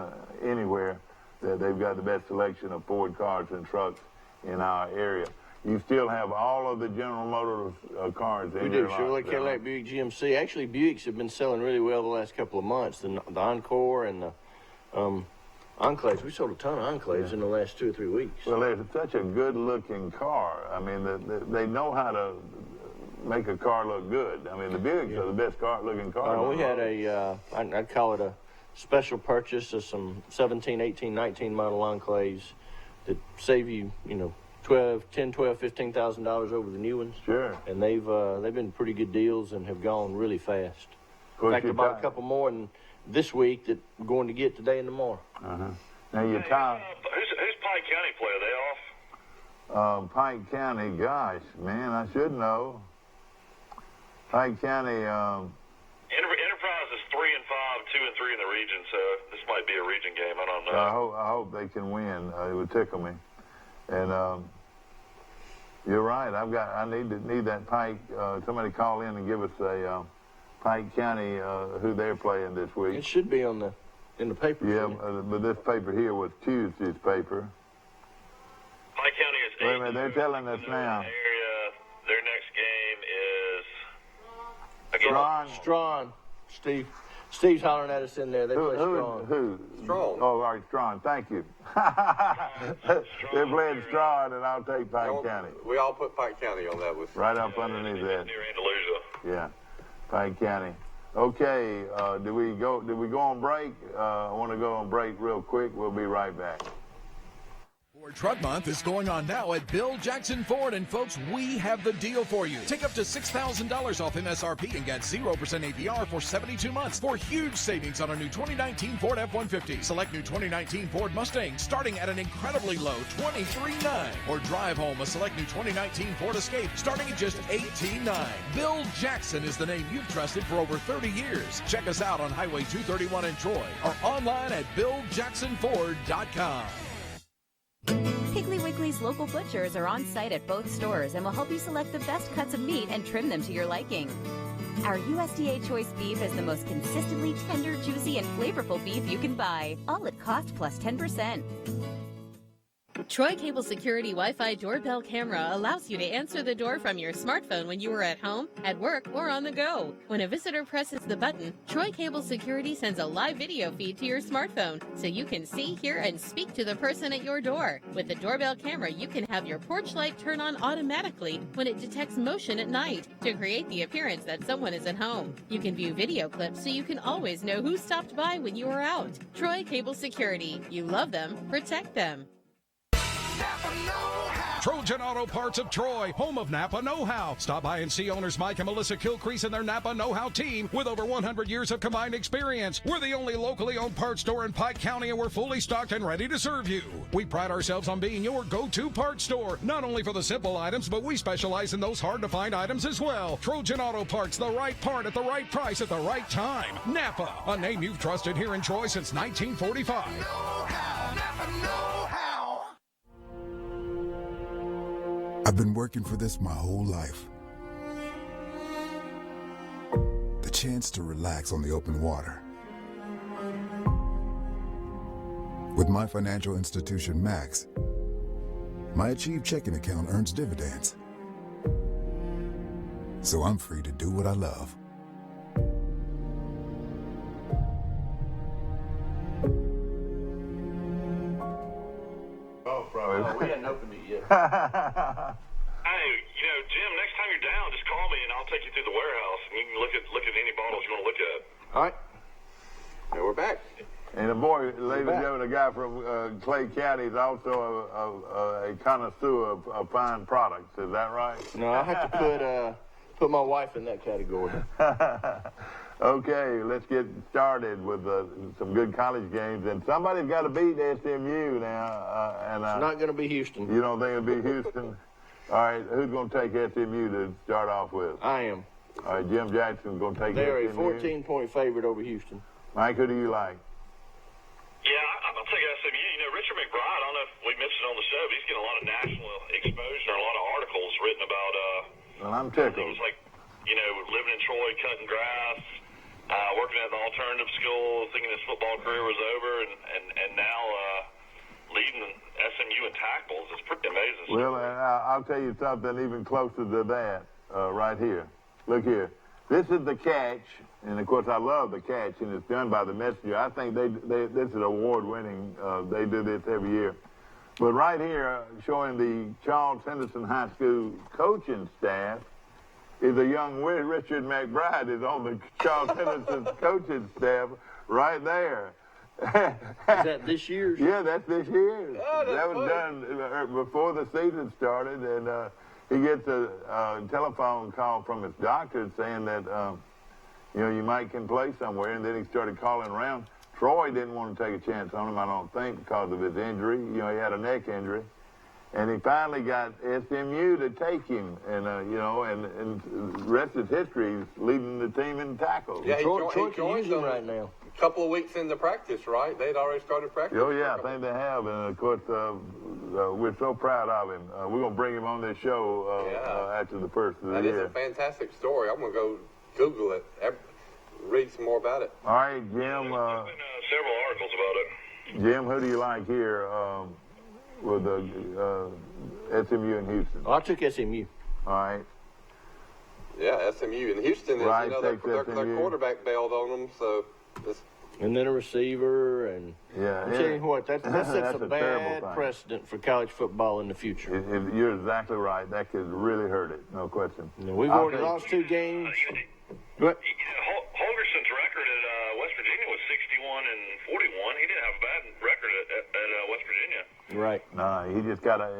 anywhere that they've got the best selection of Ford cars and trucks in our area. You still have all of the General Motors cars in your lot. Chevrolet, Cadillac, Buick, GMC. Actually, Buicks have been selling really well the last couple of months. The Encore and the Enclaves. We sold a ton of Enclaves in the last 2 or 3 weeks. Well, they're such a good-looking car. I mean, they know how to make a car look good. I mean, the Buicks are the best looking car. We had I'd call it a special purchase of some 17, 18, 19 model Enclaves that save you, $15,000 over the new ones. Sure. And they've been pretty good deals and have gone really fast. In fact, I bought a couple more this week that we're going to get today and tomorrow. Now your time. Who's Pike County play? Are they off? Pike County, gosh, man, I should know. Pike County. Enterprise is 3 and 5, 2 and 3 in the region, so this might be a region game. I don't know. I hope they can win. It would tickle me. And you're right. I need that Pike. Somebody call in and give us a Pike County who they're playing this week. It should be in the paper. Yeah, but this paper here was Tuesday's paper. Pike County is 8. Wait a minute, they're telling us now. Their next game Strawn. Steve's hollering at us in there. They play Strawn. Who? Strawn. Oh, all right, Strawn. Thank you. They're playing Strawn, and I'll take Pike County. We all put Pike County on that. Right up underneath that. Near Andalusia. Yeah, Pike County. Okay, did we go on break? I want to go on break real quick. We'll be right back. Ford Truck Month is going on now at Bill Jackson Ford, and folks, we have the deal for you. Take up to $6,000 off MSRP and get 0% APR for 72 months for huge savings on a new 2019 Ford F-150. Select new 2019 Ford Mustang starting at an incredibly low $23,900, or drive home a select new 2019 Ford Escape starting at just $18,900. Bill Jackson is the name you've trusted for over 30 years. Check us out on Highway 231 in Troy or online at BillJacksonFord.com. Piggly Wiggly's local butchers are on site at both stores and will help you select the best cuts of meat and trim them to your liking. Our USDA choice beef is the most consistently tender, juicy, and flavorful beef you can buy, all at cost plus 10%. Troy Cable Security Wi-Fi doorbell camera allows you to answer the door from your smartphone when you are at home, at work, or on the go. When a visitor presses the button, Troy Cable Security sends a live video feed to your smartphone so you can see, hear, and speak to the person at your door. With the doorbell camera, you can have your porch light turn on automatically when it detects motion at night to create the appearance that someone is at home. You can view video clips so you can always know who stopped by when you are out. Troy Cable Security. You love them, protect them. Trojan Auto Parts of Troy, home of Napa know-how. Stop by and see owners Mike and Melissa Kilcrease and their Napa know-how team with over 100 years of combined experience. We're the only locally owned parts store in Pike County, and we're fully stocked and ready to serve you. We pride ourselves on being your go-to parts store, not only for the simple items, but we specialize in those hard-to-find items as well. Trojan Auto Parts, the right part at the right price at the right time. Napa, a name you've trusted here in Troy since 1945. Napa know-how. I've been working for this my whole life. The chance to relax on the open water. With my financial institution, Max, my Achieve checking account earns dividends. So I'm free to do what I love. We hadn't opened it yet. Hey, Jim, next time you're down, just call me and I'll take you through the warehouse and you can look at any bottles you want to look at. All right. Now we're back. And the boy, ladies and gentlemen, a guy from Clay County is also a connoisseur of fine products. Is that right? No, I have to put my wife in that category. Okay, let's get started with some good college games. And somebody's got to beat SMU now. It's not going to be Houston. You don't think it'll be Houston? All right, who's going to take SMU to start off with? I am. All right, Jim Jackson's going to take SMU. They're a 14-point favorite over Houston. Mike, who do you like? Yeah, I'll take SMU. Richard McBride, I don't know if we mentioned on the show, but he's getting a lot of national exposure, a lot of articles written about, well, I'm tickled. It was like, living in Troy, cutting grass, working at the alternative school, thinking his football career was over, and now leading SMU in tackles. It's pretty amazing. Well, I'll tell you something even closer to that right here. Look here. This is the catch, and of course I love the catch, and it's done by the Messenger. I think this is award-winning. They do this every year. But right here, showing the Charles Henderson High School coaching staff, is a young Richard McBride is on the Charles Henderson coaching staff right there. Is that this year's? Yeah, that's this year's. Oh, that was done before the season started, and he gets a telephone call from his doctor saying that, you might can play somewhere, and then he started calling around. Troy didn't want to take a chance on him, I don't think, because of his injury. He had a neck injury. And he finally got SMU to take him, and and the rest is history. He's leading the team in tackles. Yeah, Troy can use him right now. A couple of weeks into practice, right? They'd already started practice. Oh, yeah, I think they have. And, of course, we're so proud of him. We're going to bring him on this show after the first of the year. That is a fantastic story. I'm going to go Google it, read some more about it. All right, Jim. There's been several articles about it. Jim, who do you like here with the SMU in Houston? I took SMU. All right. Yeah, SMU. And Houston is, Rice you know, their SMU. quarterback bailed on them, so and then a receiver, and I'm telling you what, that sets a bad precedent for college football in the future. You're exactly right. That could really hurt it, no question. We've already lost 2 games. Go ahead. Holgerson's record at West Virginia was 61-41. He didn't have a bad record at West Virginia. Right. No,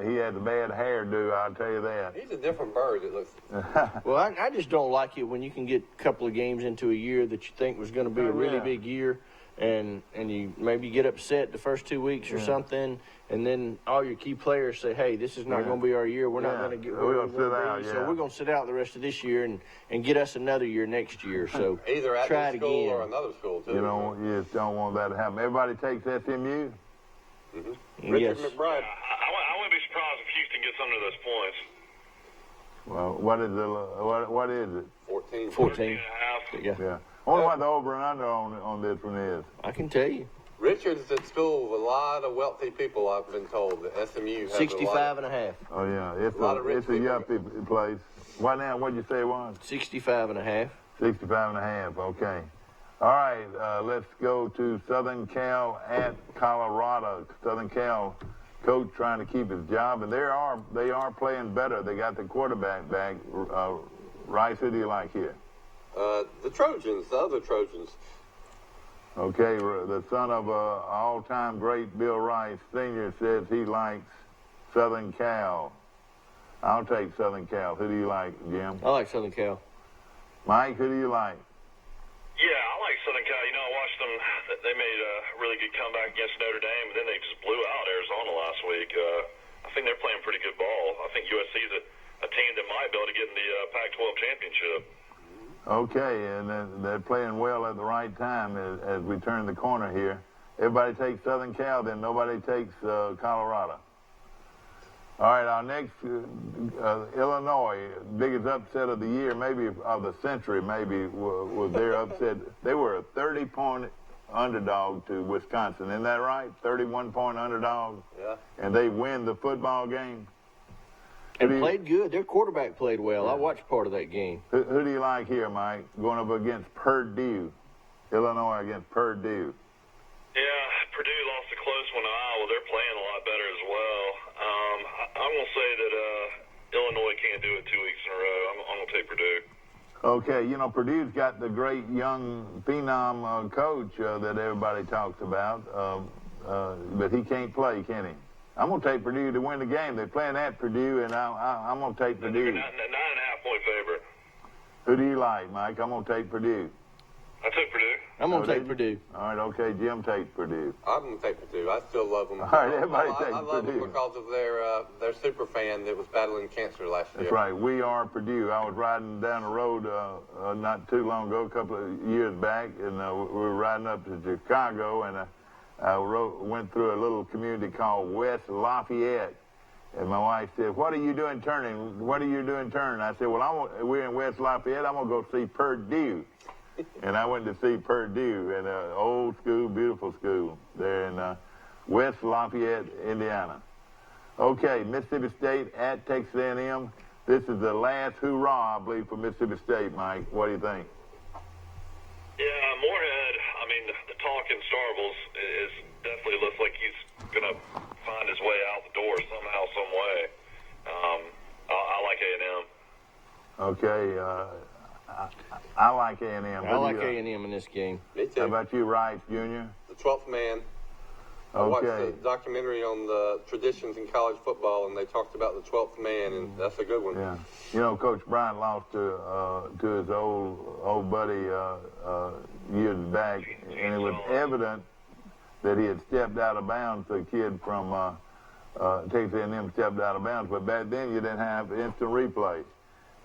he had a bad hairdo, I'll tell you that. he's a different bird, it looks. Well, I just don't like it when you can get a couple of games into a year that you think was going to be a really big year, and you maybe get upset the first 2 weeks or something, and then all your key players say, hey, this is not going to be our year. We're not going to get where we're going to be. So we're going to sit out the rest of this year and get us another year next year. So either at try this it school again. or another school, too. You just don't want that to happen. Everybody takes SMU? Richard Yes. McBride. I wouldn't be surprised if Houston gets under those points. Well, what is it? 14. And a half. Yeah. I wonder what the over and under on this one is. I can tell you. Richard's at school with a lot of wealthy people, I've been told. The SMU has 65 and a half. Oh, yeah. It's lot of rich a yuppie place. What now? What'd you say it was? 65 and a half. 65 and a half. Okay. All right. Let's go to Southern Cal at Colorado. Southern Cal coach trying to keep his job, and they are playing better. They got the quarterback back. Rice, who do you like here? The Trojans, the other Trojans. Okay, the son of all-time great Bill Rice Sr. says he likes Southern Cal. I'll take Southern Cal. Who do you like, Jim? I like Southern Cal. Mike, who do you like? Yeah, I like Southern Cal. You know, I watched them. They made a really good comeback against Notre Dame, but then they just blew out Arizona last week. I think they're playing pretty good ball. I think USC is a team that might be able to get in the Pac-12 championship. Okay, and they're playing well at the right time as we turn the corner here. Everybody takes Southern Cal, then nobody takes Colorado. All right, our next, Illinois, biggest upset of the year, maybe of the century, maybe, was their upset. They were a 30-point underdog to Wisconsin. Isn't that right? 31-point underdog. Yeah. And they win the football game. And played good. Their quarterback played well. I watched part of that game. Who do you like here, Mike? Going up against Purdue. Illinois against Purdue. Yeah, Purdue lost a close one to Iowa. They're playing a lot better as well. I'm going to say that Illinois can't do it 2 weeks in a row. I'm going to take Purdue. Okay, you know, Purdue's got the great young phenom coach that everybody talks about, but he can't play, can he? I'm going to take Purdue to win the game. They're playing at Purdue, and I'm going to take Purdue. 9.5-point favorite. Who do you like, Mike? I'm going to take Purdue. I took Purdue. I'm going to take Purdue. All right, okay, Jim takes Purdue. I'm going to take Purdue. I still love them. All right, everybody takes Purdue. I love them because of their super fan that was battling cancer last year. That's right. We are Purdue. I was riding down the road not too long ago, a couple of years back, and we were riding up to Chicago, and I went through a little community called West Lafayette. And my wife said, what are you doing turning? What are you doing turning? I said, well, we're in West Lafayette. I'm going to go see Purdue. And I went to see Purdue, an old school, beautiful school there in West Lafayette, Indiana. Okay, Mississippi State at Texas A&M. This is the last hurrah, I believe, for Mississippi State, Mike. What do you think? Yeah, Moorhead, I mean, the talk in Starbles is definitely looks like he's going to find his way out the door somehow, some way. I like A&M. Okay, I like A&M. I like A&M in this game. Me too. How about you, Rice Jr.? The 12th man. I watched a documentary on the traditions in college football, and they talked about the 12th man, and that's a good one. Yeah. You know, Coach Bryant lost to his old buddy years back, and it was evident that he had stepped out of bounds. The kid from Texas A&M stepped out of bounds, but back then you didn't have instant replay,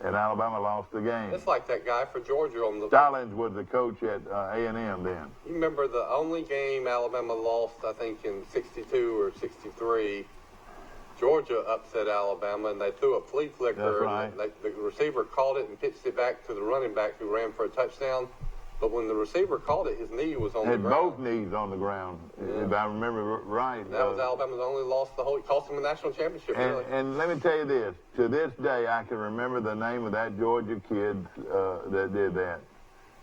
and Alabama lost the game. It's like that guy for Georgia on the... Stallings was the coach at A&M then. You remember the only game Alabama lost, I think, in 62 or 63, Georgia upset Alabama, and they threw a flea flicker. That's right. And the receiver caught it and pitched it back to the running back who ran for a touchdown. But when the receiver caught it, his knee was on the ground. Had both knees on the ground, if I remember right. That was Alabama's only loss the whole. It cost them a national championship. Really. And let me tell you this: to this day, I can remember the name of that Georgia kid that did that.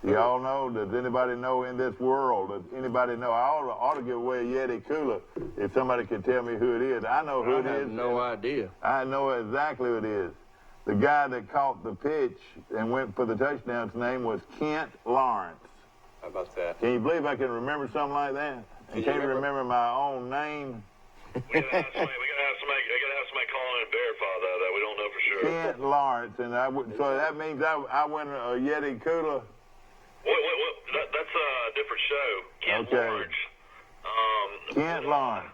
Y'all know? Does anybody know in this world? Does anybody know? I ought to give away a Yeti cooler if somebody can tell me who it is. I know who it is. I have no idea. I know exactly who it is. The guy that caught the pitch and went for the touchdown's name was Kent Lawrence. How about that? Can you believe I can remember something like that? I can't remember my own name. We gotta have somebody call in and verify that we don't know for sure. Kent Lawrence, and so that means I win a Yeti cooler. What? That's a different show. Kent Lawrence. Kent Lawrence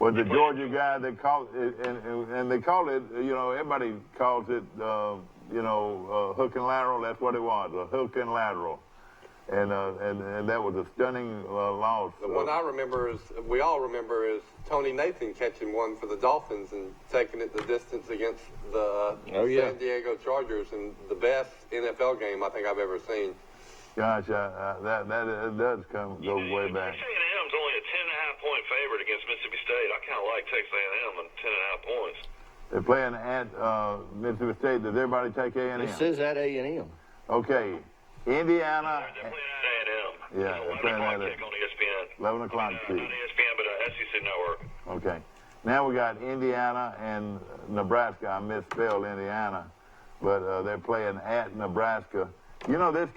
was the Georgia guy that called it, and they call it, everybody calls it, hook and lateral. That's what it was, a hook and lateral. And that was a stunning loss. The one I remember we all remember is Tony Nathan catching one for the Dolphins and taking it the distance against the San Diego Chargers, and the best NFL game I think I've ever seen. Gosh, that does go way back. Texas A&M's only a 10.5-point favorite against Mississippi State. I kind of like Texas A&M and 10.5 points. They're playing at Mississippi State. Does everybody take A&M? It says at A&M. Okay. Indiana. They're playing at A&M. Yeah, they're playing at kick on ESPN. 11 o'clock kick. Not ESPN, but SEC Network. Okay. Now we got Indiana and Nebraska. I misspelled Indiana, but they're playing at Nebraska. You know, this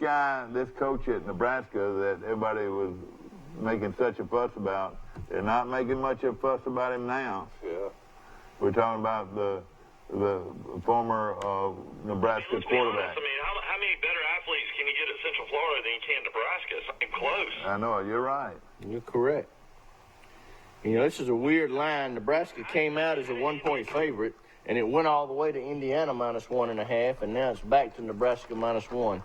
coach at Nebraska that everybody was making such a fuss about, they're not making much of a fuss about him now. Yeah. We're talking about the former Nebraska quarterback. I mean, how many better athletes can you get at Central Florida than you can Nebraska? It's not even close. I know, you're right. You're correct. This is a weird line. Nebraska came out as a 1-point favorite, and it went all the way to Indiana -1.5, and now it's back to Nebraska -1.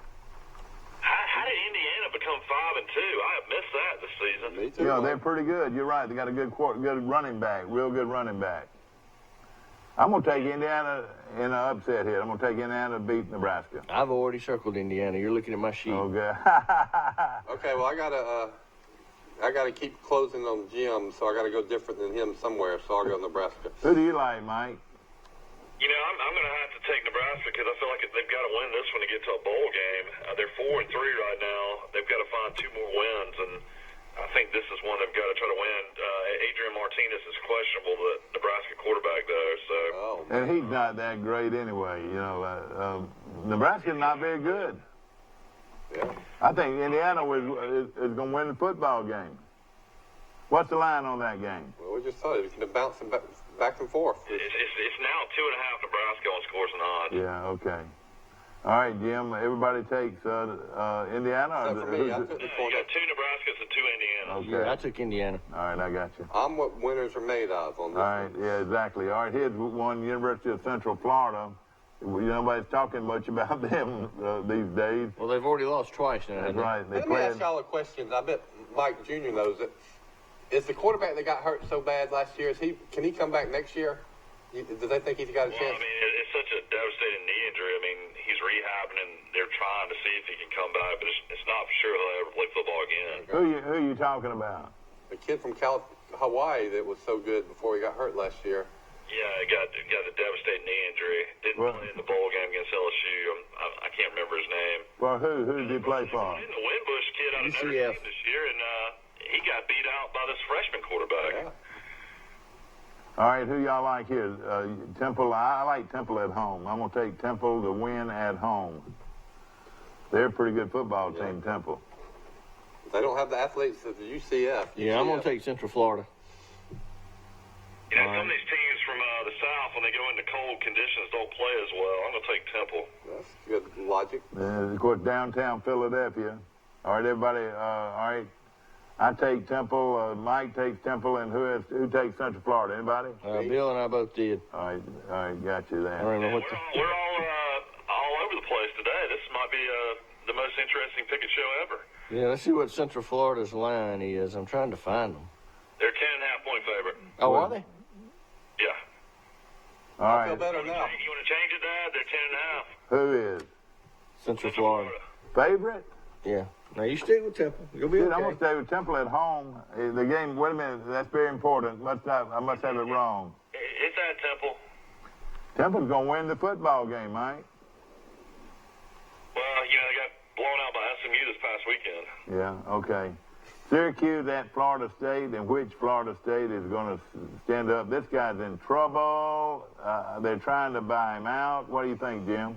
How did Indiana become 5-2? I have missed that this season. Me too. They're pretty good. You're right. They got a good running back, real good running back. I'm going to take Indiana in an upset here. I'm going to take Indiana to beat Nebraska. I've already circled Indiana. You're looking at my sheet. Okay. Okay, well, I gotta keep closing on Jim, so I gotta go different than him somewhere, so I'll go Nebraska. Who do you like, Mike? I'm going to have to take Nebraska because I feel like they've got to win this one to get to a bowl game. They're 4-3 right now. They've got to find 2 more wins, and I think this is one they've got to try to win. Adrian Martinez is questionable, the Nebraska quarterback, though. So. And he's not that great anyway. Nebraska's not very good. Yeah. I think Indiana is going to win the football game. What's the line on that game? Well, we just saw it. It's going to bounce back and forth. It's now 2.5 Nebraska on scores and odds. Yeah, okay. All right, Jim, everybody takes Indiana? Except for me, I took the You got 2 Nebraskas and 2 Indianas. Okay. Yeah, I took Indiana. All right, I got you. I'm what winners are made of on this. All right, yeah, exactly. All right, here's one, University of Central Florida. Nobody's talking much about them these days. Well, they've already lost twice now. That's right. Let me ask y'all a question. I bet Mike Jr. knows it. Is the quarterback that got hurt so bad last year, can he come back next year? Do they think he's got a chance? Well, I mean, it's such a devastating knee injury. I mean, he's rehabbing, and they're trying to see if he can come back, but it's not for sure he'll ever play football again. Who are you talking about? The kid from Hawaii that was so good before he got hurt last year. Yeah, he got a devastating knee injury. Didn't play in the bowl game against LSU. I can't remember his name. Well, who did he play for? The Winbush kid out of Notre Dame this year, and he got beat out by this freshman quarterback. Yeah. All right, who y'all like here? Temple. I like Temple at home. I'm going to take Temple to win at home. They're a pretty good football team, Temple. They don't have the athletes of the UCF. Yeah, I'm going to take Central Florida. Some of these teams from the South, when they go into cold conditions, don't play as well. I'm going to take Temple. That's good logic. Of course, downtown Philadelphia. All right, everybody. All right. I take Temple. Mike takes Temple, and who takes Central Florida? Anybody? Bill and I both did. All right, got you there. I don't know what we're all over the place today. This might be the most interesting ticket show ever. Yeah, let's see what Central Florida's line is. I'm trying to find them. They're 10.5-point favorite. Oh, are they? Yeah. All right. I feel better now. You want to change it, Dad? They're 10.5. Who is? Central Florida. Favorite? Yeah. Now you stick with Temple. You'll be okay. I'm going to stay with Temple at home. The game, wait a minute, that's very important. I must have it wrong. It's at Temple. Temple's going to win the football game, Mike. Well, they got blown out by SMU this past weekend. Yeah, okay. Syracuse at Florida State, and which Florida State is going to stand up? This guy's in trouble. They're trying to buy him out. What do you think, Jim?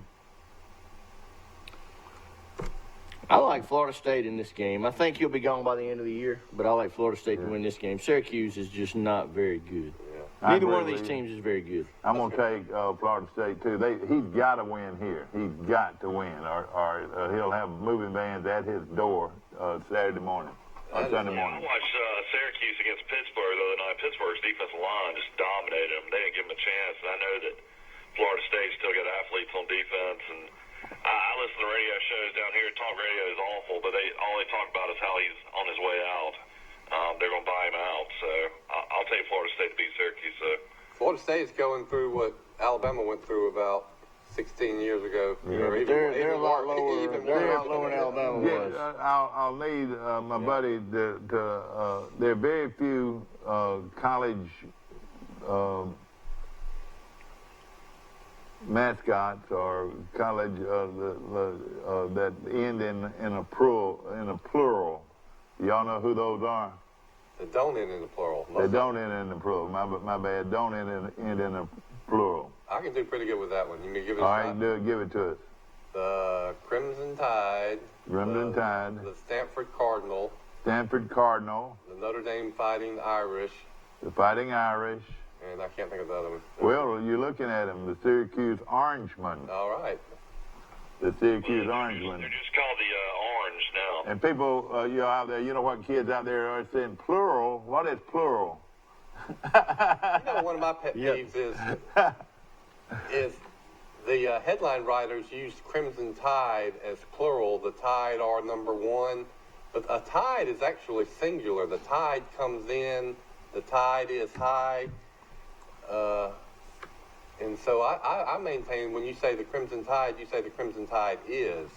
I like Florida State in this game. I think he'll be gone by the end of the year, but I like Florida State to win this game. Syracuse is just not very good. Yeah. Neither one of these teams is very good. I'm going to take Florida State, too. He's got to win here. He's got to win, or he'll have moving vans at his door Saturday morning or Sunday morning. I watched Syracuse against Pittsburgh the other night. Pittsburgh's defensive line just dominated them. They didn't give them a chance, and I know that Florida State's still got athletes on defense, and I listen to radio shows down here. Talk radio is awful, but all they talk about is how he's on his way out. They're going to buy him out, so I'll take Florida State to beat Syracuse. So. Florida State is going through what Alabama went through about 16 years ago. Yeah, they're a lot lower. They're a lot lower than Alabama was. I'll need my buddy to there are very few college mascots or college that end in a plural. Y'all know who those are? They don't end in the plural. They don't end in the plural. My bad. Don't end in a plural. I can do pretty good with that one. You may give it a shot. All right, give it to us. The Crimson Tide. Crimson Tide. The Stanford Cardinal. Stanford Cardinal. The Notre Dame Fighting Irish. The Fighting Irish. And I can't think of the other one. Well, you're looking at them. The Syracuse Orangemen. All right. The Syracuse Orangemen. They're just called the Orange now. And people, out there, you know what kids out there are saying? Plural. What is plural? One of my pet peeves is the headline writers use Crimson Tide as plural. The Tide are number one. But a tide is actually singular. The tide comes in. The tide is high. And so I maintain when you say the Crimson Tide, you say the Crimson Tide is.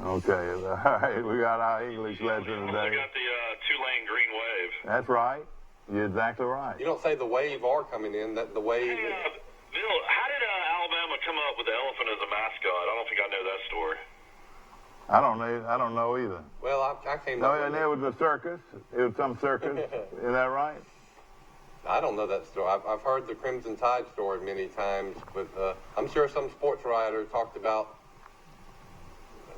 Okay. All right. We got our English lesson today. We got the two-lane green wave. That's right. You're exactly right. You don't say the wave are coming in, that the wave... Hey, Bill, how did Alabama come up with the elephant as a mascot? I don't think I know that story. I don't know either. Well, I came up with it. No, it was a circus. It was some circus. Is that right? I don't know that story. I've heard the Crimson Tide story many times, but I'm sure some sports writer talked about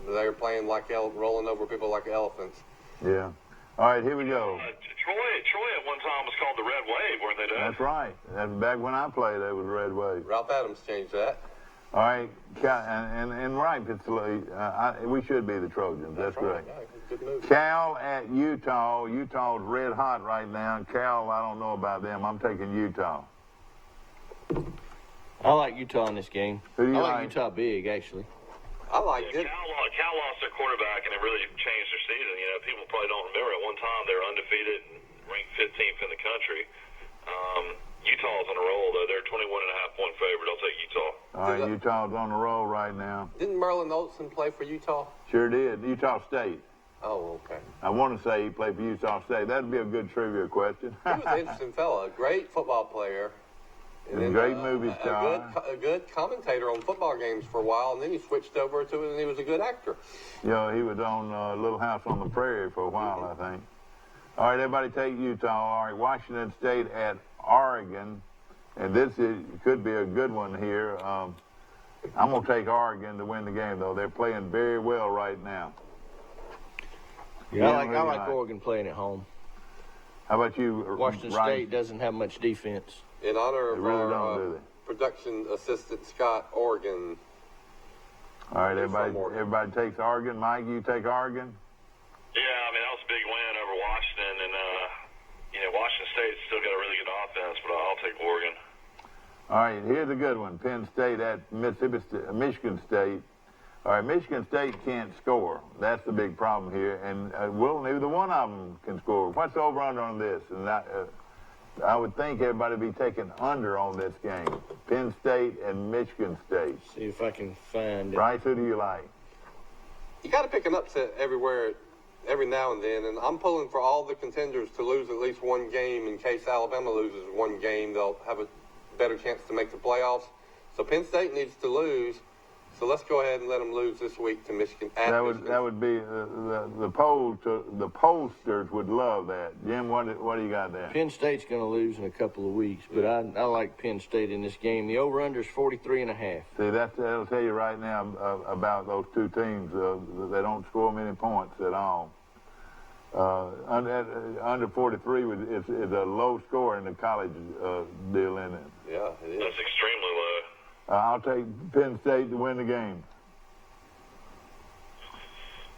they were playing like rolling over people like elephants. Yeah. All right, here we go. Troy at one time was called the Red Wave, weren't they, Dad? That's right. That's back when I played, it was Red Wave. Ralph Adams changed that. All right, and right, we should be the Trojans. That's right. Great. Yeah, good move. Cal at Utah. Utah's red hot right now. Cal, I don't know about them. I'm taking Utah. I like Utah in this game. Who do you like Utah big, actually. I like it. Cal lost their quarterback, and it really changed their season. People probably don't remember. At one time, they were undefeated and ranked 15th in the country. Utah's on a roll, though. They're 21.5-point favorite. I'll take Utah. All right, Utah's on a roll right now. Didn't Merlin Olsen play for Utah? Sure did. Utah State. Oh, okay. I want to say he played for Utah State. That'd be a good trivia question. He was an interesting fella. A great football player. And then, great movie star. A good commentator on football games for a while, and then he switched over to it, and he was a good actor. He was on Little House on the Prairie for a while, I think. All right, everybody take Utah. All right, Washington State at Oregon. And this could be a good one here. I'm going to take Oregon to win the game, though. They're playing very well right now. Yeah, I like Oregon playing at home. How about you, Washington State doesn't have much defense. In honor of our production assistant, Scott, Oregon. All right, everybody takes Oregon. Mike, you take Oregon? Yeah, that was a big win over Washington, and Washington State's still got a really good offense, but I'll take Oregon. All right, here's a good one. Penn State at Michigan State. All right, Michigan State can't score. That's the big problem here, and neither one of them can score. What's over under on this? And I would think everybody would be taking under on this game. Penn State and Michigan State. See if I can find it. Bryce, who do you like? you got to pick an upset every now and then, and I'm pulling for all the contenders to lose at least one game. In case Alabama loses one game, they'll have a better chance to make the playoffs. So Penn State needs to lose. So let's go ahead and let them lose this week to Michigan. That would be the pollsters would love that. Jim, what do you got there? Penn State's going to lose in a couple of weeks, but I like Penn State in this game. The over/under is 43.5. See, that'll tell you right now about those two teams. They don't score many points at all. Under 43 is a low score in the college deal, isn't it? Yeah, it is. That's extremely low. I'll take Penn State to win the game.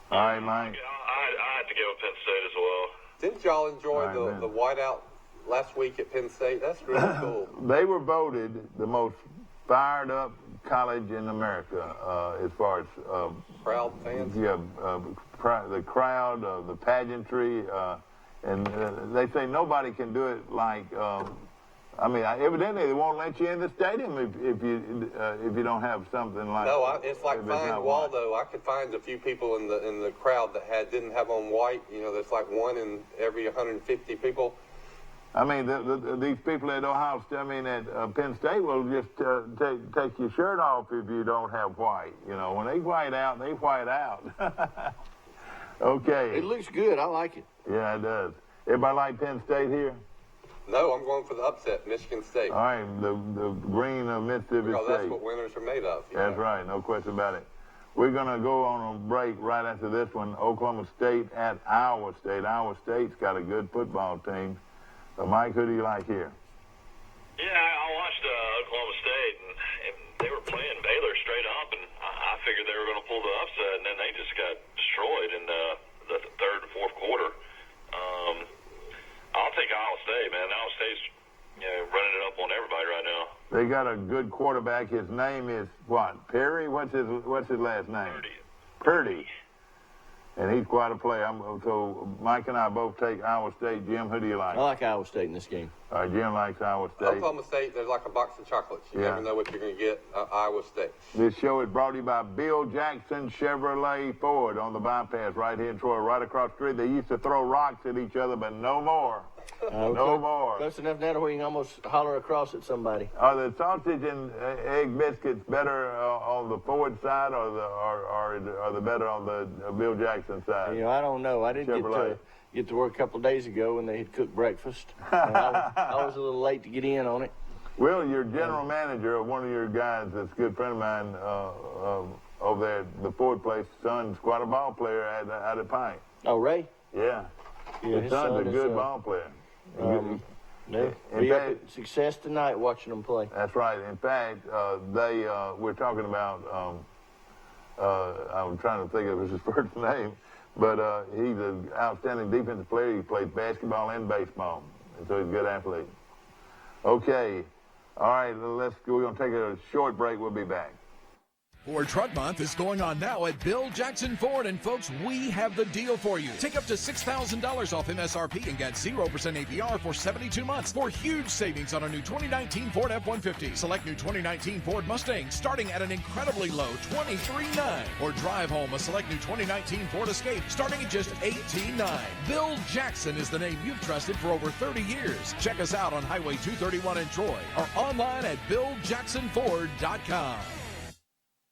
All right, Mike. I had to go with Penn State as well. Didn't y'all enjoy the whiteout last week at Penn State? That's really cool. They were voted the most fired up college in America as far as crowd fans. Yeah, the crowd, the pageantry, and they say nobody can do it like. Evidently they won't let you in the stadium if you don't have something like. No, it's like flying Waldo. I could find a few people in the crowd that didn't have on white. There's like one in every 150 people. I mean, these people at Ohio State, at Penn State will just take your shirt off if you don't have white. When they white out, they white out. Okay. It looks good. I like it. Yeah, it does. Everybody like Penn State here? No, I'm going for the upset, Michigan State. All right, the green of Mississippi because State. That's what winners are made of. That's right, no question about it. We're going to go on a break right after this one. Oklahoma State at Iowa State. Iowa State's got a good football team. Mike, who do you like here? Yeah, I watched Oklahoma State, and they were playing Baylor straight up, and I figured they were going to pull the upset, and then they just got destroyed in the third and fourth quarter. I'll take Iowa State, man. Iowa State's running it up on everybody right now. They got a good quarterback. His name is what? Perry? What's his last name? Purdy. And he's quite a player. So Mike and I both take Iowa State. Jim, who do you like? I like Iowa State in this game. All right, Jim likes Iowa State. Oklahoma State, there's like a box of chocolates. You never know what you're going to get. Iowa State. This show is brought to you by Bill Jackson Chevrolet Ford on the bypass right here in Troy, right across the street. They used to throw rocks at each other, but no more. No more. Close enough now to where you can almost holler across at somebody. Are the sausage and egg biscuits better on the Ford side, or are they better on the Bill Jackson side? I don't know. I didn't get to work a couple of days ago when they had cooked breakfast. I was a little late to get in on it. Well, your general manager, one of your guys that's a good friend of mine over there at the Ford place, son's quite a ball player out at Pine. Oh, Ray? Yeah. His son's a good ball player. We had success tonight watching them play. That's right. In fact, we're talking about, I'm trying to think of his first name, but he's an outstanding defensive player. He plays basketball and baseball, and so he's a good athlete. Okay. All right, we're going to take a short break. We'll be back. Ford Truck Month is going on now at Bill Jackson Ford, and folks, we have the deal for you. Take up to $6,000 off MSRP and get 0% APR for 72 months for huge savings on a new 2019 Ford F-150. Select new 2019 Ford Mustang starting at an incredibly low $23,900. Or drive home a select new 2019 Ford Escape starting at just $18,900. Bill Jackson is the name you've trusted for over 30 years. Check us out on Highway 231 in Troy or online at BillJacksonFord.com.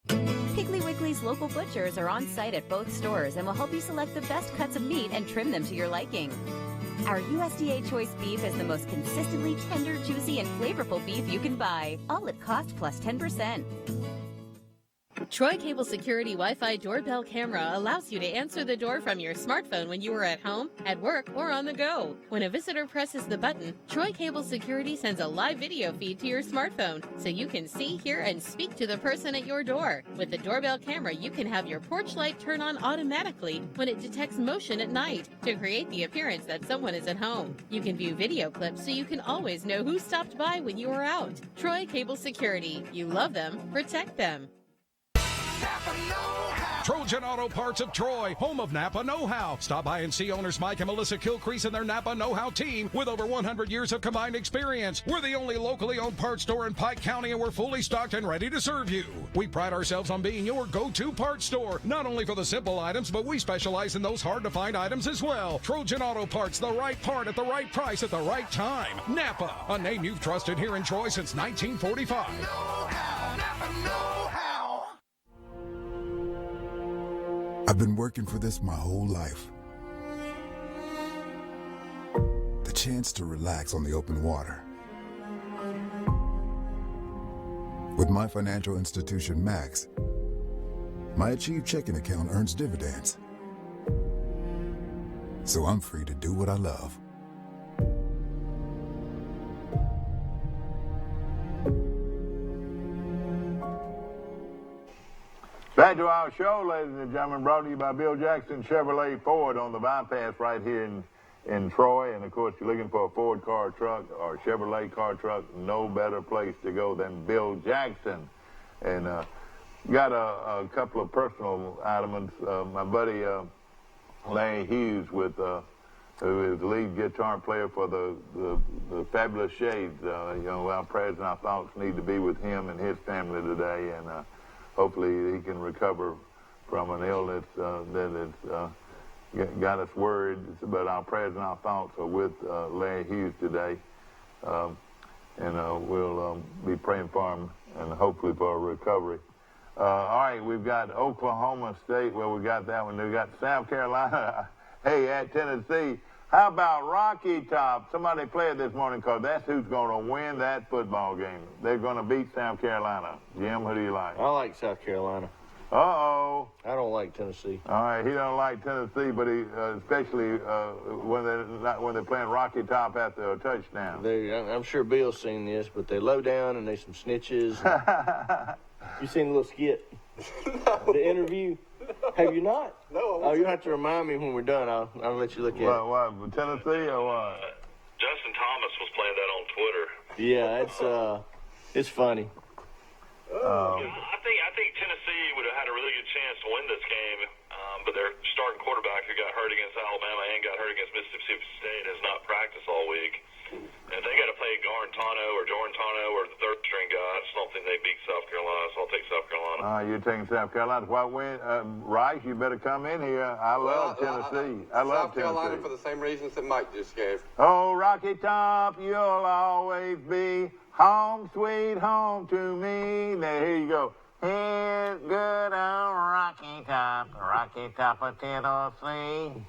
Piggly Wiggly's local butchers are on site at both stores and will help you select the best cuts of meat and trim them to your liking. Our USDA Choice beef is the most consistently tender, juicy, and flavorful beef you can buy, all at cost plus 10%. Troy Cable Security Wi-Fi doorbell camera allows you to answer the door from your smartphone when you are at home, at work, or on the go. When a visitor presses the button, Troy Cable Security sends a live video feed to your smartphone so you can see, hear, and speak to the person at your door. With the doorbell camera, you can have your porch light turn on automatically when it detects motion at night to create the appearance that someone is at home. You can view video clips so you can always know who stopped by when you are out. Troy Cable Security. You love them, protect them. Napa know-how. Trojan Auto Parts of Troy, home of Napa know-how. Stop by and see owners Mike and Melissa Kilcrease and their Napa know-how team with over 100 years of combined experience. We're the only locally owned parts store in Pike County, and we're fully stocked and ready to serve you. We pride ourselves on being your go-to parts store, not only for the simple items, but we specialize in those hard-to-find items as well. Trojan Auto Parts, the right part at the right price at the right time. Napa, a name you've trusted here in Troy since 1945. Know-how. Napa know-how. I've been working for this my whole life. The chance to relax on the open water. With my financial institution, Max, my Achieve checking account earns dividends. So I'm free to do what I love. Back to our show, ladies and gentlemen, brought to you by Bill Jackson Chevrolet Ford on the bypass right here in Troy. And, of course, you're looking for a Ford car truck or Chevrolet car truck, no better place to go than Bill Jackson. And got a couple of personal items. My buddy Larry Hughes, who is the lead guitar player for the Fabulous Shades. Our prayers and our thoughts need to be with him and his family today. And hopefully he can recover from an illness that has got us worried. But our prayers and our thoughts are with Larry Hughes today. And we'll be praying for him and hopefully for a recovery. All right, we've got Oklahoma State. Well, we got that one. We got South Carolina. Hey, at Tennessee. How about Rocky Top? Somebody play it this morning, because that's who's going to win that football game. They're going to beat South Carolina. Jim, who do you like? I like South Carolina. Uh-oh. I don't like Tennessee. All right, he don't like Tennessee, but he especially when they're playing Rocky Top after a touchdown. I'm sure Bill's seen this, but they low down and they some snitches. You seen the little skit? No. The interview? Have you not? No. Oh, you'll have to remind me when we're done. I'll let you look at it. What, Tennessee or what? Justin Thomas was playing that on Twitter. Yeah, it's funny. I think Tennessee would have had a really good chance to win this game, but their starting quarterback, who got hurt against Alabama and got hurt against Mississippi State, has not practiced all week. And if they got to play Garantano or the third-string guy, I just don't think they beat South Carolina, so I'll take South Carolina. You're taking South Carolina. Why win? Rice, you better come in here. I love Tennessee. I love South Carolina for the same reasons that Mike just gave. Oh, Rocky Top, you'll always be home, sweet home to me. Now, here you go. Here's good old Rocky Top of Tennessee.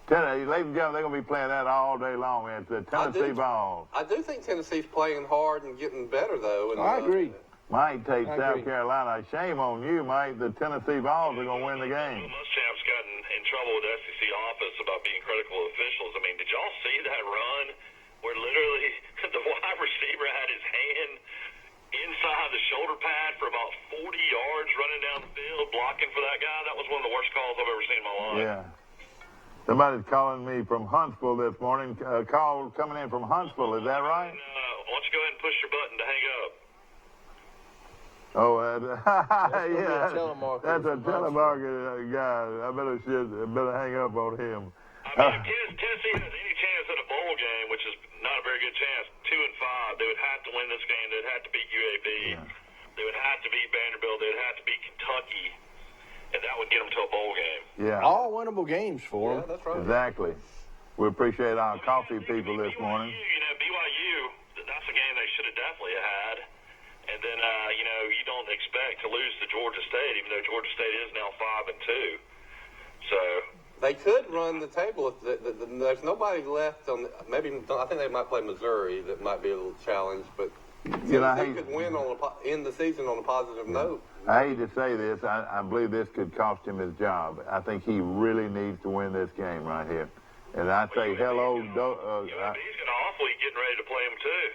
Ladies and gentlemen, they're going to be playing that all day long. It's the Tennessee ball. I do think Tennessee's playing hard and getting better, though. And, I agree. Mike takes South Carolina. Shame on you, Mike. The Tennessee Vols are going to win the game. Muschamp's gotten in trouble with the SEC office about being critical of officials. I mean, did y'all see that run where literally the wide receiver had his hand inside the shoulder pad for about 40 yards running down the field, blocking for that guy? That was one of the worst calls I've ever seen in my life. Yeah. Somebody's calling me from Huntsville this morning. Call coming in from Huntsville. Is that right? Why don't you go ahead and push your button to hang up? Oh, yeah. That's a telemarketer guy. I better hang up on him. I mean, if Tennessee has any chance at a bowl game, which is not a very good chance, 2-5, they would have to win this game. They'd have to beat UAB. Yeah. They would have to beat Vanderbilt. They'd have to beat Kentucky. And that would get them to a bowl game. Yeah. All winnable games for them. Yeah, that's right. Exactly. We appreciate our coffee people this morning. BYU, that's a game they should have definitely had. And then, you don't expect to lose to Georgia State, even though Georgia State is now 5-2. So they could run the table. There's nobody left on. I think they might play Missouri. That might be a little challenge, but they could win end the season on a positive note. I hate to say this. I believe this could cost him his job. I think he really needs to win this game right here. And I say hello. He's going to awfully getting ready to play him too.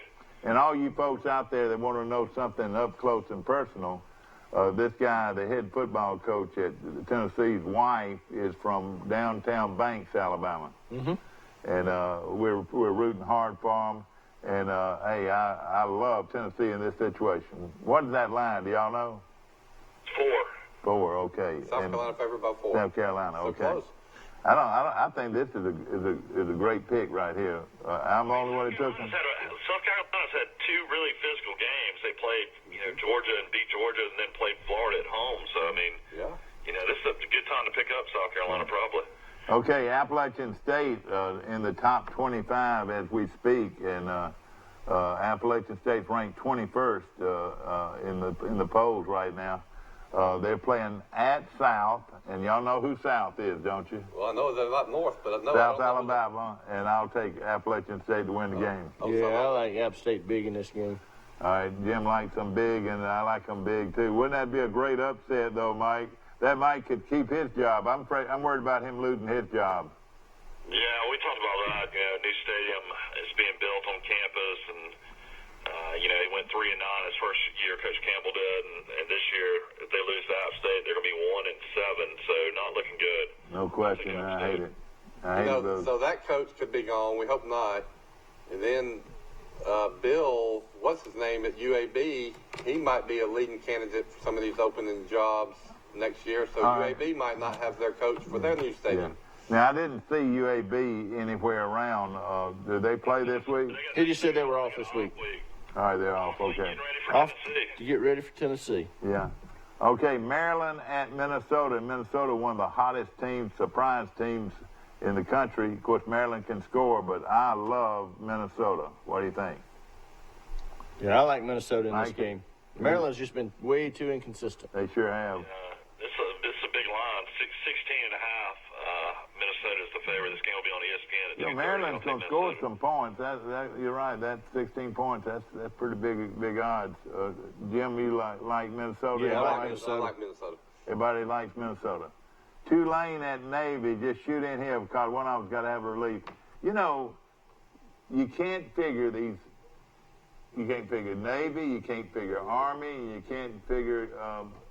And all you folks out there that want to know something up close and personal, this guy, the head football coach at Tennessee's wife, is from downtown Banks, Alabama. Mm-hmm. And we're rooting hard for him. And, hey, I love Tennessee in this situation. What is that line? Do y'all know? 4. 4, okay. South Carolina favored by 4. South Carolina, So okay. close. I think this is a great pick right here. I'm the only one that took him. South Carolina's had 2 really physical games. They played, Georgia and beat Georgia, and then played Florida at home. So I mean, this is a good time to pick up South Carolina, probably. Okay, Appalachian State in the top 25 as we speak, and Appalachian State's ranked 21st in the polls right now. They're playing at South, and y'all know who South is, don't you? Well, I know they're not North, but I know South Alabama, and I'll take Appalachian State to win the game. Yeah, I like App State big in this game. All right, Jim likes them big, and I like them big too. Wouldn't that be a great upset, though, Mike? That Mike could keep his job. I'm worried about him losing his job. Yeah, we talked about that. New stadium is being built on campus, and he went 3-9 his first year. Coach Campbell did, and this year, if they lose to App State, they're going to be 1-7. So not looking good. No question. I hate it. I hate those. So that coach could be gone. We hope not. And then Bill, what's his name at UAB? He might be a leading candidate for some of these opening jobs next year. So UAB might not have their coach for their new stadium. Now, I didn't see UAB anywhere around. Did they play this week? He just said they were off this week. All right, they're off. Okay. Off to get ready for Tennessee. Yeah. Okay, Maryland at Minnesota. Minnesota, one of the hottest teams, surprise teams in the country. Of course, Maryland can score, but I love Minnesota. What do you think? Yeah, I like Minnesota in this game. Maryland's just been way too inconsistent. They sure have. This is a big line, 16.5. Minnesota's the favorite. This game will be on ESPN. Maryland's going to score some points. You're right. That's 16 points. That's pretty big odds. Jim, you like Minnesota? Yeah, I like Minnesota. Everybody likes Minnesota. Tulane at Navy. Just shoot in here because one of them's got to have a relief. You can't figure these. You can't figure Navy. You can't figure Army. You can't figure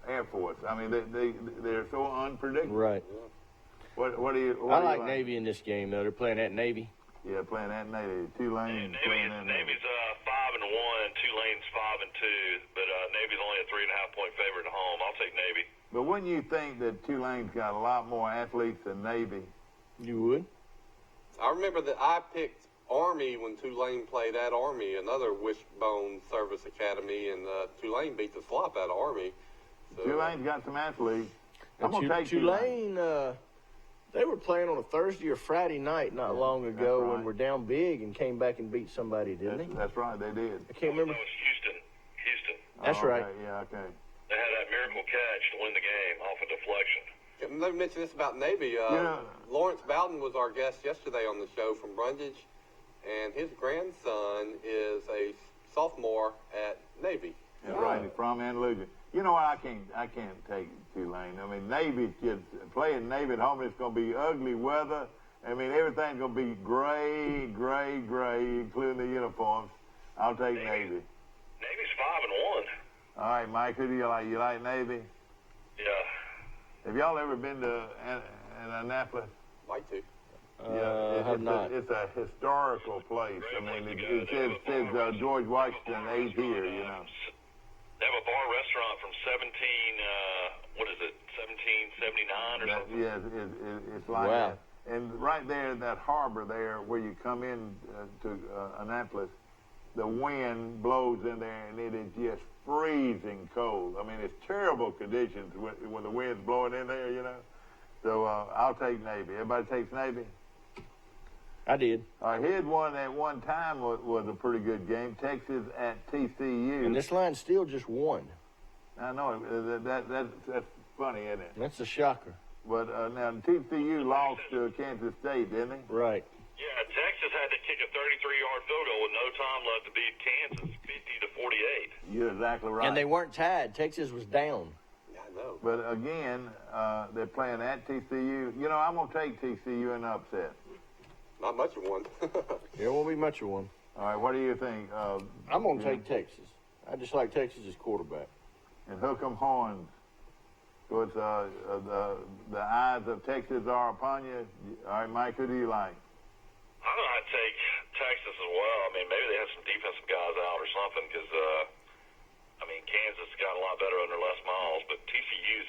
Air Force. I mean, they're so unpredictable. Right. What do you? I like Navy in this game, though. They're playing at Navy. Yeah, playing at Navy. Tulane. Navy's 5-1. Tulane's 5-2. But Navy's only a 3.5-point favorite at home. I'll take Navy. But wouldn't you think that Tulane's got a lot more athletes than Navy? You would. I remember that I picked Army when Tulane played at Army, another wishbone service academy, and Tulane beat the slop out of Army. So, Tulane's got some athletes. I'm going to take Tulane. They were playing on a Thursday or Friday night not long ago when we're down big and came back and beat somebody, didn't they? That's right, they did. I can't remember. That was Houston. That's right. Yeah, okay. They had that miracle catch to win the game off a deflection. Let me mention this about Navy. Lawrence Bowden was our guest yesterday on the show from Brundage, and his grandson is a sophomore at Navy. That's right, he's from Andalusia. You know what? I can't take Tulane. I mean, Navy's kids playing Navy at home. It's going to be ugly weather. I mean, everything's going to be gray, including the uniforms. I'll take Navy. Navy's 5-1. All right, Mike, who do you like? You like Navy? Yeah. Have y'all ever been to Annapolis? Like to. Yeah, have not. It's a historical place. I mean, it says George Washington ate here, you know. They have a bar restaurant from 1779 or something? Yeah, it's like that. And right there, that harbor there where you come in to Annapolis, the wind blows in there, and it is just freezing cold. I mean, it's terrible conditions when the wind's blowing in there, you know. So I'll take Navy. Everybody takes Navy? I did. Here's one at one time was a pretty good game. Texas at TCU. And this line still just won. I know. That's funny, isn't it? That's a shocker. But now TCU lost to Kansas State, didn't they? Right. Yeah, Texas had to kick a 33-yard field goal with no time left to beat Kansas, 50-48. You're exactly right. And they weren't tied. Texas was down. Yeah, I know. But again, they're playing at TCU. You know, I'm going to take TCU in the upset. Not much of one. There won't be much of one. All right, what do you think? I'm going to take Texas. I just like Texas' quarterback. And hook 'em horns. So it's the eyes of Texas are upon you. All right, Mike, who do you like? I'm going to take Texas as well. I mean, maybe they have some defensive guys out or something because, Kansas got a lot better under Les Miles, but TCU's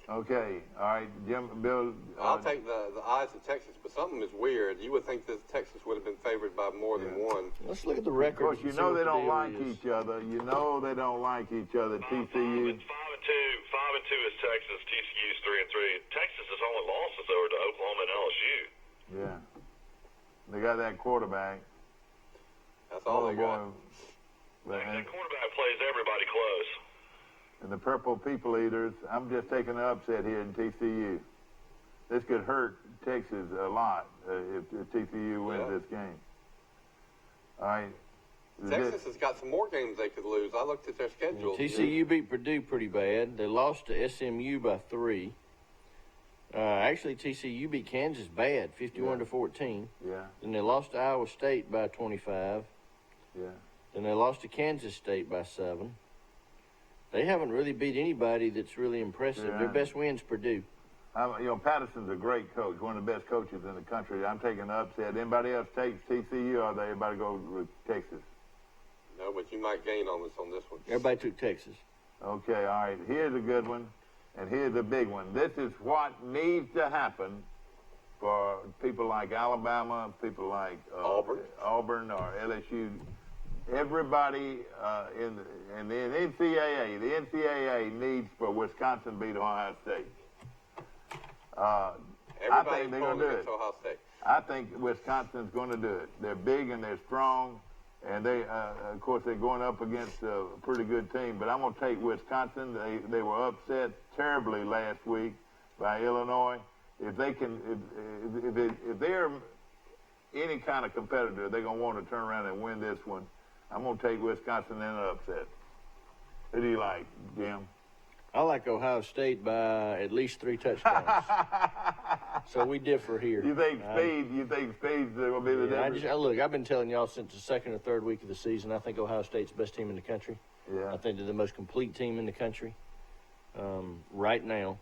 Okay, all right, Jim, Bill. I'll take the odds of Texas, but something is weird. You would think that Texas would have been favored by more than one. Let's look at the record. Of course, you know they don't like each other. You know they don't like each other. TCU. 5-2 is Texas. TCU's 3-3. Texas has only lost us over to Oklahoma and LSU. Yeah, they got that quarterback. That's all they got. That quarterback plays everybody close. And the Purple People Eaters, I'm just taking the upset here in TCU. This could hurt Texas a lot if TCU wins this game. All right. Texas has got some more games they could lose. I looked at their schedule. TCU beat Purdue pretty bad. They lost to SMU by 3. Actually, TCU beat Kansas bad, 51-14. Yeah. Then they lost to Iowa State by 25. Yeah. Then they lost to Kansas State by 7. They haven't really beat anybody that's really impressive. Yeah. Their best win's Purdue. Patterson's a great coach, one of the best coaches in the country. I'm taking the upset. Anybody else takes TCU, or everybody go with Texas? No, but you might gain on this one. Everybody took Texas. Okay, all right. Here's a good one, and here's a big one. This is what needs to happen for people like Alabama, people like Auburn or LSU. Everybody in the NCAA, the NCAA needs for Wisconsin to beat Ohio State. I think they're going to do it. Ohio State. I think Wisconsin's going to do it. They're big and they're strong, and they, of course, they're going up against a pretty good team. But I'm going to take Wisconsin. They were upset terribly last week by Illinois. If they can, if they're any kind of competitor, they're going to want to turn around and win this one. I'm going to take Wisconsin in an upset. Who do you like, Jim? I like Ohio State by at least 3 touchdowns. So we differ here. You think Speed's going to be the difference? Look, I've been telling y'all since the 2nd or 3rd week of the season, I think Ohio State's the best team in the country. Yeah. I think they're the most complete team in the country right now.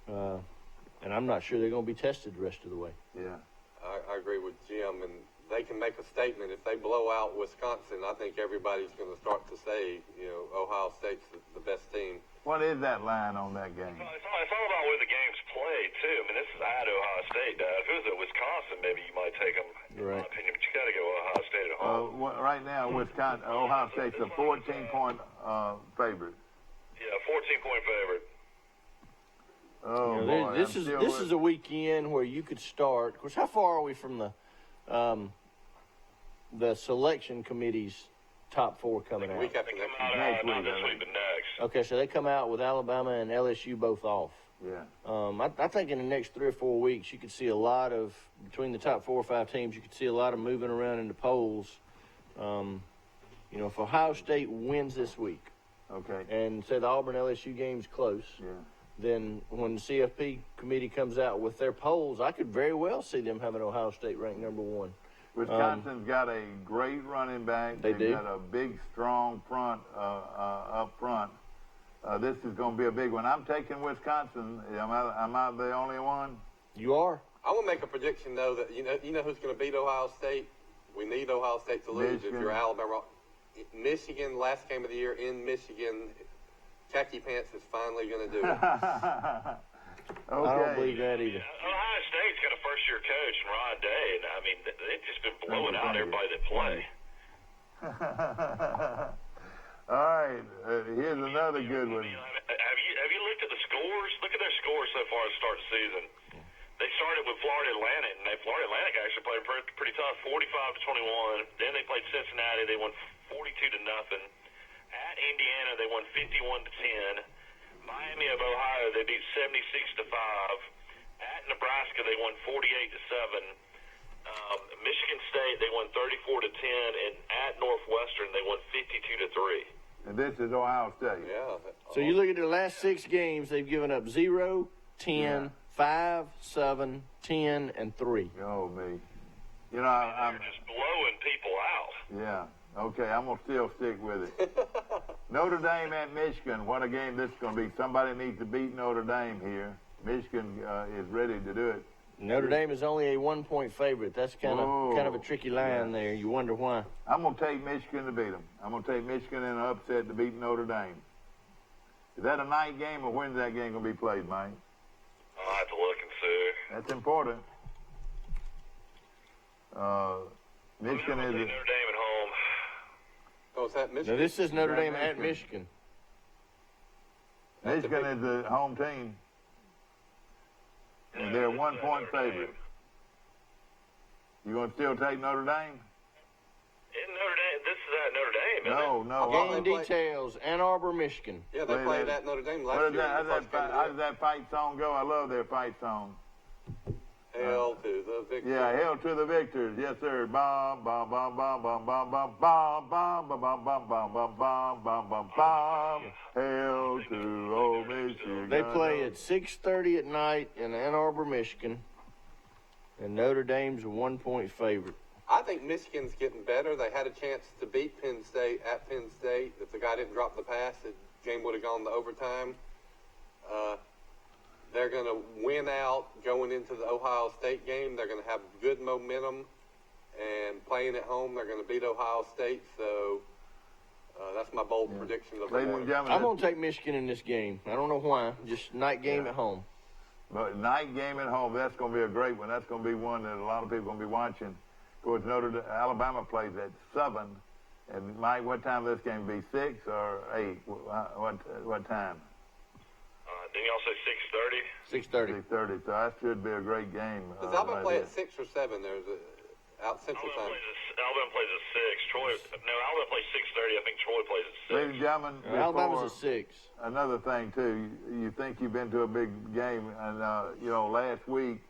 And I'm not sure they're going to be tested the rest of the way. Yeah. I agree with Jim, and they can make a statement. If they blow out Wisconsin, I think everybody's going to start to say, Ohio State's the best team. What is that line on that game? It's all about where the game's played, too. I mean, this is at Ohio State. If it was at Wisconsin, maybe you might take them, in my opinion. But you got to go Ohio State at home. Right now, Ohio State's a 14-point favorite. Yeah, 14-point favorite. Oh, boy. This is a weekend where you could start. Of course, how far are we from the selection committee's top 4 coming out? They come out not this week, but next. Okay, so they come out with Alabama and LSU both off. Yeah. I think in the next 3 or 4 weeks, you could see a lot of, between the top 4 or 5 teams, you could see a lot of moving around in the polls. If Ohio State wins this week, okay, and say the Auburn-LSU game's close, then when the CFP committee comes out with their polls, I could very well see them having Ohio State ranked number 1. Wisconsin's got a great running back. They've got a big, strong front up front. This is going to be a big one. I'm taking Wisconsin. Am I the only one? You are. I will make a prediction, though, that you know who's going to beat Ohio State? We need Ohio State to lose. Michigan. If you're Alabama. Michigan, last game of the year in Michigan, Khaki Pants is finally going to do it. Okay. I don't believe that either. Ohio State's got a first-year coach in Ron Day, and I mean they've just been blowing out everybody that play. All right, here's another good one. Have you looked at the scores? Look at their scores so far to start the season. They started with Florida Atlantic, and Florida Atlantic actually played pretty tough, 45-21. Then they played Cincinnati, they won 42-0. At Indiana, they won 51-10. Miami of Ohio, they beat 76-5. At Nebraska, they won 48-7. Michigan State, they won 34-10, and at Northwestern, they won 52-3. And this is Ohio State. Yeah. So you look at their last 6 games, they've given up 0, 10, 5, 7, 10, and 3. Oh, me. I'm just blowing people out. Yeah. Okay, I'm going to still stick with it. Notre Dame at Michigan. What a game this is going to be. Somebody needs to beat Notre Dame here. Michigan is ready to do it. Notre Dame is only a 1-point favorite. That's kind of a tricky line there. You wonder why. I'm going to take Michigan to beat them. I'm going to take Michigan in an upset to beat Notre Dame. Is that a night game, or when's that game going to be played, Mike? I'll have to look and see. That's important. Michigan is Notre Dame at home. Oh, is that Michigan? Now, this is Notre Dame at Michigan. Michigan is the home team. And they're 1-point favorite. You going to still take Notre Dame? In Notre Dame, this is at Notre Dame, isn't No. Game details, Ann Arbor, Michigan. Yeah, they played at Notre Dame last year. How does that fight song go? I love their fight song. Hail to the victors. Yeah, hail to the victors. Yes, sir. Bum, bum, bum, bum, bum, bum, bum, bum, bum, bum, bum, bum, bum, bum, bum, bum, bum, bum. Hail to old Michigan. They play at 6:30 at night in Ann Arbor, Michigan. And Notre Dame's a 1-point favorite. I think Michigan's getting better. They had a chance to beat Penn State at Penn State. If the guy didn't drop the pass, the game would have gone to overtime. They're going to win out going into the Ohio State game. They're going to have good momentum. And playing at home, they're going to beat Ohio State. So that's my bold prediction of the Ladies and morning. gentlemen, I'm going to take Michigan in this game. I don't know why. Just night game at home. but night game at home, that's going to be a great one. That's going to be one that a lot of people are going to be watching. Of course, Alabama plays at 7. And, Mike, what time will this game be, 6 or 8? What time? Didn't y'all say 6:30? 6:30. 6:30. So that should be a great game. Does Alabama play at 6 or 7? There's out Central Time. Alabama plays at 6. Alabama plays 6:30. I think Troy plays at 6. Ladies and gentlemen, Alabama's at 6. Another thing, too, you think you've been to a big game, and, last week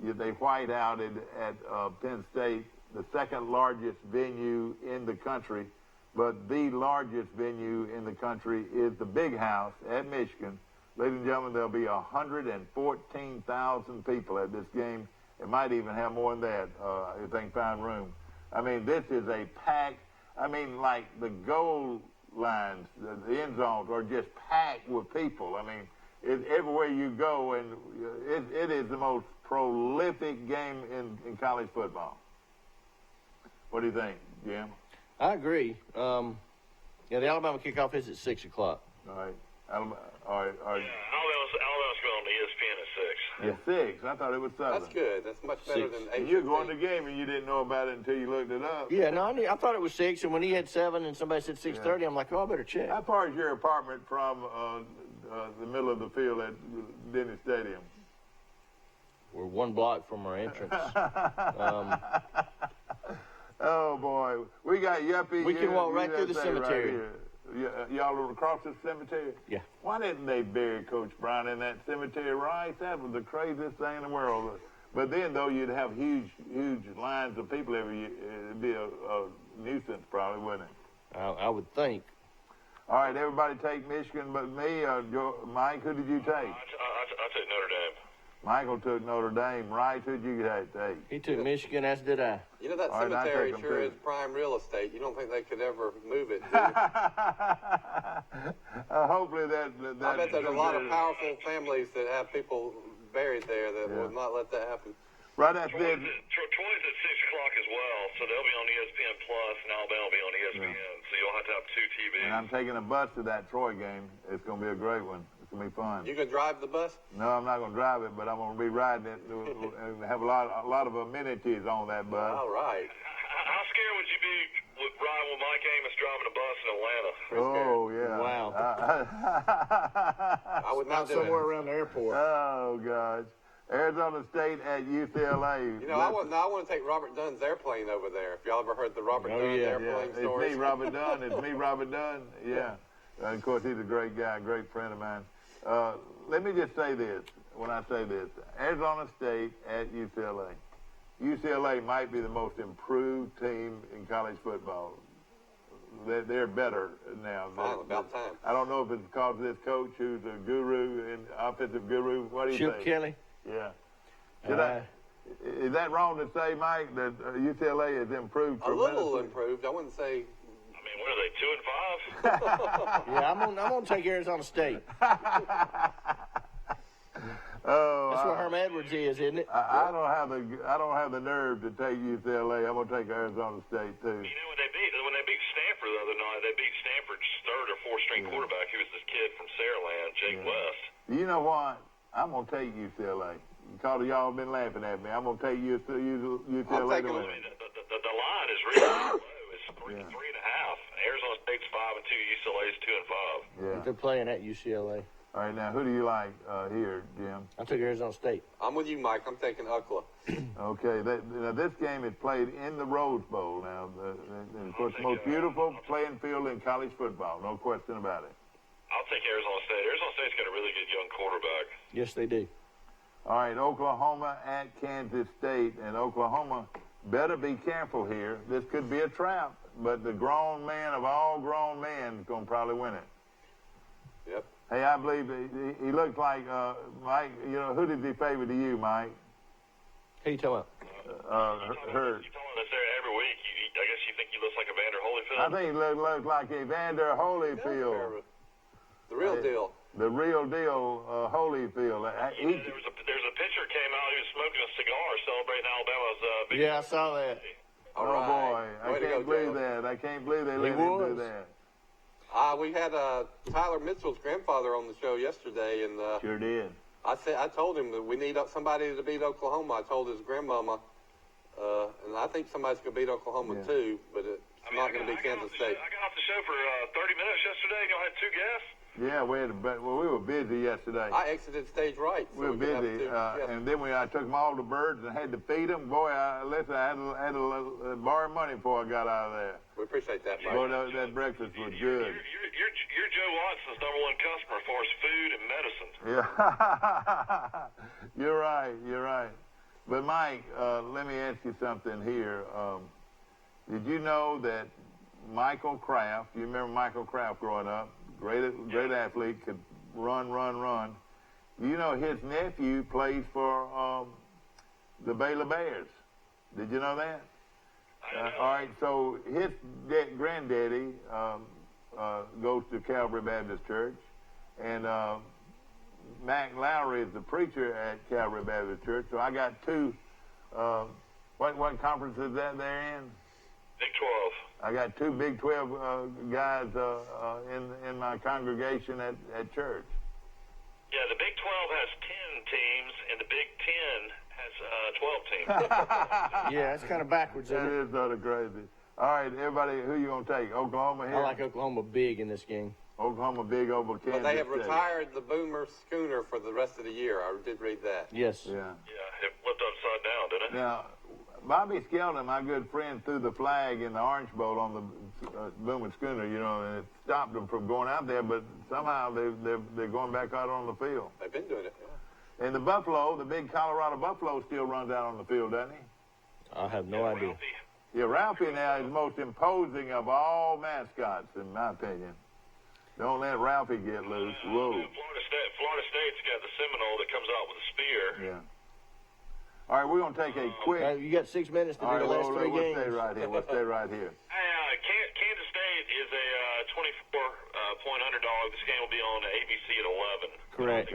they white outed at Penn State, the second largest venue in the country, but the largest venue in the country is the Big House at Michigan. Ladies and gentlemen, there'll be 114,000 people at this game. It might even have more than that if they can find room. I mean, this is a packed, like the goal lines, the end zones are just packed with people. I mean, everywhere you go, and it is the most prolific game in college football. What do you think, Jim? I agree. The Alabama kickoff is at 6 o'clock. All right. Alabama's going on ESPN at 6. At 6. I thought it was 7. That's good. That's much better 6. than 8. And you're going to the game and you didn't know about it until you looked it up. Yeah, no, I thought it was 6, and when he had 7 and somebody said 6:30, I'm like, oh, I better check. How far is your apartment from the middle of the field at Denny Stadium? We're 1 block from our entrance. Oh, boy. We got Yuppie. We can walk right through the cemetery. Right y'all are across the cemetery? Yeah. Why didn't they bury Coach Brown in that cemetery, right? That was the craziest thing in the world. But then, though, you'd have huge lines of people every year. It'd be a nuisance, probably, wouldn't it? I would think. All right, everybody take Michigan but me. Mike, who did you take? I took Notre Dame. Michael took Notre Dame. Right, who'd you take? He took Michigan, as did I. You know, that All right, cemetery I take 'em sure too. is prime real estate. You don't think they could ever move it, do you? Hopefully that I bet there's a lot of powerful families that have people buried there that would not let that happen. Right after this. Troy's at 6 o'clock as well, so they'll be on ESPN Plus, and Alabama will be on ESPN. So you'll have to have 2 TVs. And I'm taking a bus to that Troy game. It's going to be a great one. It's going to be fun. You can drive the bus? No, I'm not going to drive it, but I'm going to be riding it and have a lot of amenities on that bus. All right. How scared would you be riding with Mike Amos driving a bus in Atlanta? Oh, yeah. Wow. I would not do Somewhere it. around the airport. Oh, gosh. Arizona State at UCLA. You know, I want to take Robert Dunn's airplane over there. If y'all ever heard the Robert Dunn airplane stories. It's me, Robert Dunn. It's me, Robert Dunn. Yeah. And of course, he's a great guy, a great friend of mine. Let me just say this. When I say this, Arizona State at UCLA. UCLA might be the most improved team in college football. They're better now. Finally, about time. I don't know if it's because of this coach who's a guru and offensive guru. What do you Chip think? Kelly. Yeah. Is that wrong to say, Mike, that UCLA has improved A tremendously? little improved. I wouldn't say. I mean, what are they, 2 and 5? Yeah, I'm gonna take Arizona State. That's where Herm Edwards is, isn't it? I don't have the nerve to take UCLA. I'm gonna take Arizona State too. You know, when they beat Stanford the other night, they beat Stanford's 3rd or or four-string quarterback who was this kid from Saraland, Jake West. You know what? I'm going to take UCLA. Because y'all been laughing at me. I'm going to take UCLA to win. The line is really low. It's 3.5. Arizona State's 5-2. UCLA's 2-5. Yeah. They're playing at UCLA. All right, now who do you like here, Jim? I took Arizona State. I'm with you, Mike. I'm taking UCLA. Okay, now this game is played in the Rose Bowl. Now, and of course, the most beautiful playing field in college football. No question about it. I'll take Arizona State. Arizona State's got a really good young quarterback. Yes, they do. All right, Oklahoma at Kansas State, and Oklahoma better be careful here. This could be a trap, but the grown man of all grown men is going to probably win it. Yep. Hey, I believe he looks like Mike. You know, who did he favor to you, Mike? Who you talking about? Hurt. You telling us there every week. I guess you think he looks like Evander Holyfield? I think he looks like Evander Holyfield. The real deal. The real deal, Holyfield. There's a pitcher came out who was smoking a cigar celebrating Alabama's big. Yeah, I saw that. Boy, I can't believe that. I can't believe they let him do that. We had Tyler Mitchell's grandfather on the show yesterday, and sure did. I told him that we need somebody to beat Oklahoma. I told his grandmama, and I think somebody's going to beat Oklahoma too, but it's not going to be Kansas State. I got off the show for 30 minutes yesterday. Y'all had 2 guests. Yeah, we were busy yesterday. I exited stage right. So we were busy, and then I took them all to Birds and had to feed them. Boy, I had to borrow money before I got out of there. We appreciate that, Mike. Boy, that breakfast was good. You're Joe Watson's #1 customer as far as food and medicine. Yeah, you're right. But Mike, let me ask you something here. Did you know that Michael Kraft? You remember Michael Kraft growing up? Great athlete, could run. You know his nephew plays for the Baylor Bears. Did you know that? All right, so his granddaddy goes to Calvary Baptist Church, and Mac Lowry is the preacher at Calvary Baptist Church. So I got 2. What conference is that they're in? Big 12. I got 2 Big 12 guys in my congregation at church. Yeah, the Big 12 has 10 teams, and the Big 10 has 12 teams. Yeah, it's kind of backwards. That is sort of crazy. All right, everybody, who you going to take? Oklahoma here? I like Oklahoma big in this game. Oklahoma big over Kansas But they have State. retired the Boomer Schooner for the rest of the year. I did read that. Yes. Yeah. Yeah, it flipped upside down, didn't it? Now, Bobby Skelton, my good friend, threw the flag in the Orange Bowl on the Boomer Schooner, you know, and it stopped them from going out there, but somehow they're going back out on the field. They've been doing it, yeah. And the Buffalo, the big Colorado Buffalo, still runs out on the field, doesn't he? I have no idea. Yeah, Ralphie now is the most imposing of all mascots, in my opinion. Don't let Ralphie get loose. Whoa. Florida State's got the Seminole that comes out with a spear. Yeah. All right, we're going to take a quick... You got 6 minutes to do the last 3 games. We'll stay right here. Hey, Kansas State is a 24-point underdog. This game will be on ABC at 11. Correct.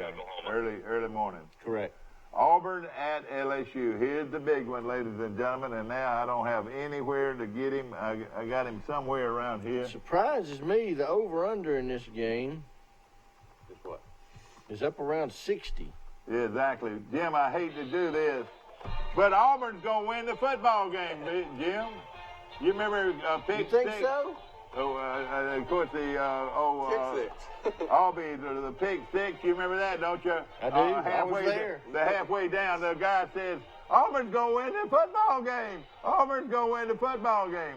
Early morning. Correct. Auburn at LSU. Here's the big one, ladies and gentlemen, and now I don't have anywhere to get him. I got him somewhere around here. Surprises me, the over-under in this game is what? Is up around 60. Yeah, exactly. Jim, I hate to do this, but Auburn's going to win the football game, Jim. You remember Pick You think 6? so? Oh, of course, Albie, the Pick 6. You remember that, don't you? I do. I was there. The halfway down, the guy says, Auburn's going to win the football game. Auburn's going to win the football game.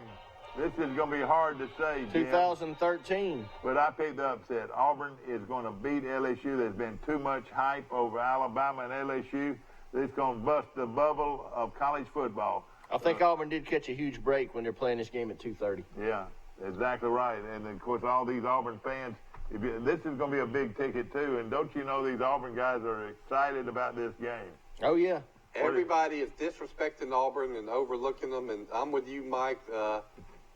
This is going to be hard to say, Jim. 2013. But I picked the upset. Auburn is going to beat LSU. There's been too much hype over Alabama and LSU. It's going to bust the bubble of college football. I think Auburn did catch a huge break when they're playing this game at 2:30. Yeah, exactly right. And, of course, all these Auburn fans, this is going to be a big ticket, too. And don't you know these Auburn guys are excited about this game? Oh, yeah. Everybody is disrespecting Auburn and overlooking them. And I'm with you, Mike.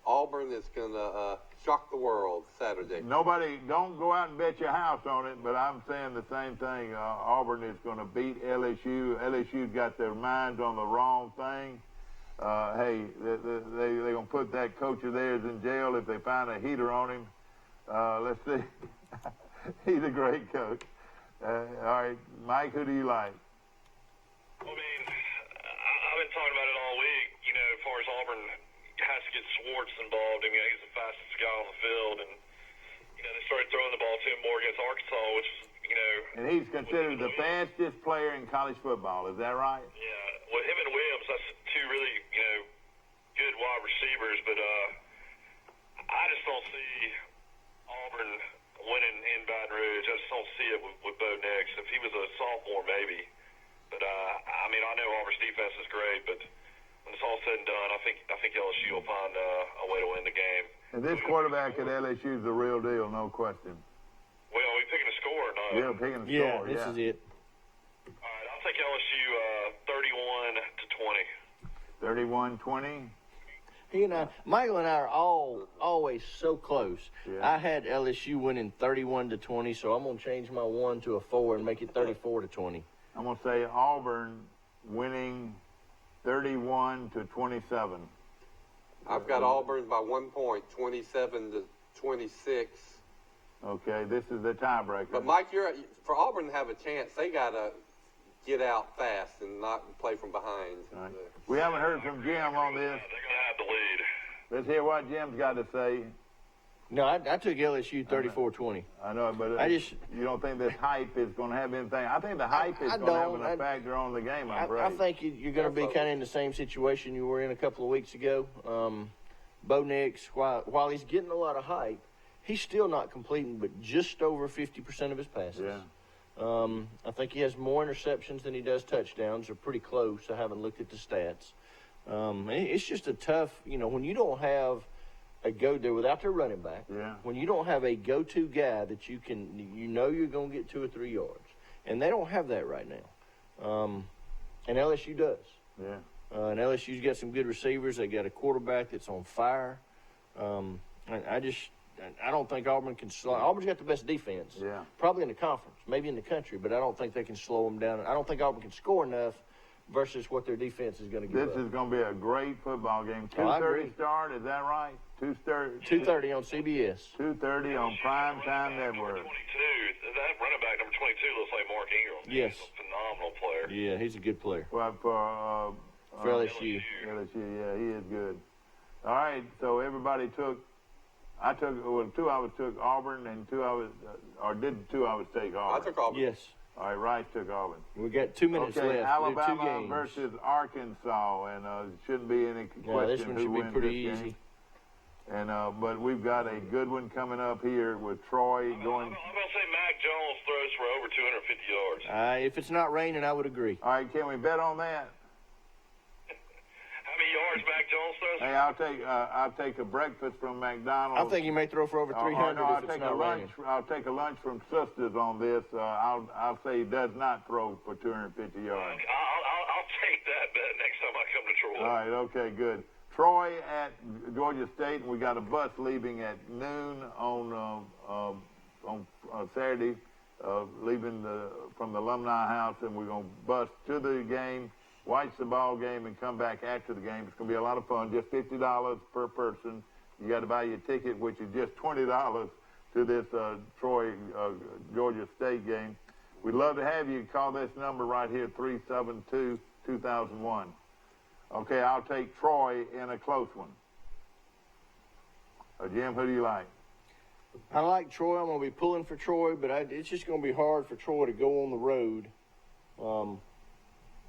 Auburn is going to shock the world Saturday. Don't go out and bet your house on it, but I'm saying the same thing. Auburn is going to beat LSU. LSU's got their minds on the wrong thing. Hey, they're going to put that coach of theirs in jail if they find a heater on him. Let's see. He's a great coach. All right, Mike, who do you like? I mean, I've been talking about it all week. You know, as far as Auburn has to get Swartz involved. I mean, he's the fastest guy on the field, and you know they started throwing the ball to him more against Arkansas, which is, you know. And he's considered the fastest player in college football. Is that right? Yeah. Well, him and Williams, that's two really, you know, good wide receivers, but I just don't see Auburn winning in Baton Rouge. I just don't see it with Bo Nix. If he was a sophomore, maybe. But I mean, I know Auburn's defense is great, but when it's all said and done, I think LSU will find a way to win the game. And this quarterback at LSU is the real deal, no question. Well, are we picking a score or not? Yeah, picking a score. This is it. All right, I'll take LSU 31-20. 31-20. He and I, Michael and I are always so close. Yeah. I had LSU winning 31-20, so I'm gonna change my 1 to a 4 and make it 34-20. I'm gonna say Auburn winning 31-27. I've got Auburn by 1 point, 27-26. Okay, this is the tiebreaker. But Mike, for Auburn to have a chance, they gotta get out fast and not play from behind. Right. We haven't heard from Jim on this. They're gonna have the lead. Let's hear what Jim's got to say. No, I took LSU 34-20. I know, but you don't think this hype is going to have anything? I think the hype is going to have a factor on the game. I think you're going to be kind of in the same situation you were in a couple of weeks ago. Bo Nix, while he's getting a lot of hype, he's still not completing but just over 50% of his passes. Yeah. I think he has more interceptions than he does touchdowns. They're pretty close. I haven't looked at the stats. It's just a tough, when you don't have a go-there without their running back, when you don't have a go-to guy that you're going to get 2 or 3 yards, and they don't have that right now. And LSU does. Yeah. And LSU's got some good receivers. They got a quarterback that's on fire. I don't think Auburn can slow. Auburn's got the best defense, probably in the conference, maybe in the country, but I don't think they can slow them down. I don't think Auburn can score enough versus what their defense is going to give This up. is going to be a great football game. 2:30 start, is that right? 2:30 on CBS. 2:30 on Primetime Network. 22. That running back number 22 looks like Mark Ingram. Yes. He's a phenomenal player. Yeah, he's a good player. Well, for LSU. LSU, yeah, he is good. All right, so everybody took 2 hours took Auburn, and 2 hours, or did 2 hours take Auburn? I took Auburn. Yes. All right, Rice took Auburn. We got 2 minutes left. Alabama 2 games. versus Arkansas, and shouldn't be any question this one who should be wins pretty this easy. game. And but we've got a good one coming up here with Troy going. I'm going to say Mac Jones throws for over 250 yards. If it's not raining, I would agree. All right, can we bet on that? How many yards Mac Jones throws? Hey, I'll take a breakfast from McDonald's. I think he may throw for over 300 if it's not raining. I'll take a lunch from Sisters on this. I'll say he does not throw for 250 yards. I'll take that bet next time I come to Troy. All right, okay, good. Troy at Georgia State, and we got a bus leaving at noon on Saturday, leaving from the Alumni House, and we're going to bus to the game, watch the ball game, and come back after the game. It's going to be a lot of fun. Just $50 per person. You got to buy your ticket, which is just $20 to this Troy Georgia State game. We'd love to have you. Call this number right here, 372-2001. Okay, I'll take Troy in a close one. Jim, who do you like? I like Troy. I'm going to be pulling for Troy, but it's just going to be hard for Troy to go on the road. I'm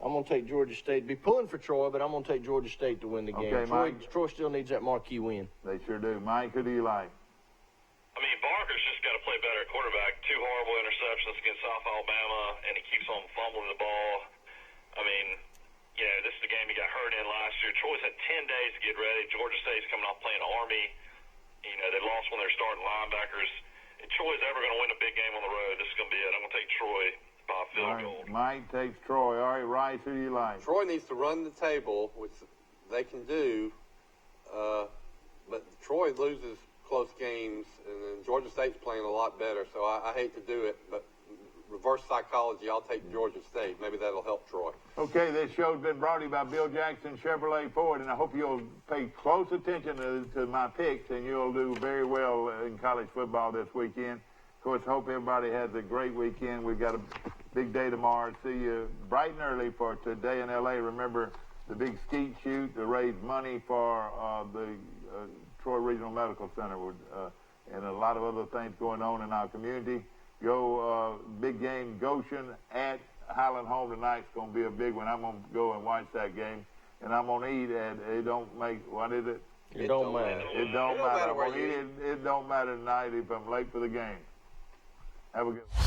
going to take Georgia State. Be pulling for Troy, but I'm going to take Georgia State to win the game. Okay, Troy still needs that marquee win. They sure do. Mike, who do you like? I mean, Barker's just got to play better at quarterback. 2 horrible interceptions against South Alabama, and he keeps on fumbling the ball. I mean, this is the game he got hurt in last year. Troy's had 10 days to get ready. Georgia State's coming off playing Army. They lost one of their starting linebackers. If Troy's ever going to win a big game on the road, this is going to be it. I'm going to take Troy by a field goal. Mike takes Troy. All right, Rice, who do you like? Troy needs to run the table, which they can do, but Troy loses close games, and then Georgia State's playing a lot better, so I hate to do it, but reverse psychology, I'll take Georgia State. Maybe that'll help Troy. Okay, this show's been brought to you by Bill Jackson Chevrolet Ford, and I hope you'll pay close attention to my picks, and you'll do very well in college football this weekend. Of course, hope everybody has a great weekend. We've got a big day tomorrow. See you bright and early for Today in L.A. Remember the big skeet shoot to raise money for the Troy Regional Medical Center, and a lot of other things going on in our community. Go big game Goshen at Highland Home tonight. It's going to be a big one. I'm going to go and watch that game, and I'm going to eat at it don't make, what is it? It don't matter. It don't matter. I'm going to eat it. It don't matter tonight if I'm late for the game. Have a good one.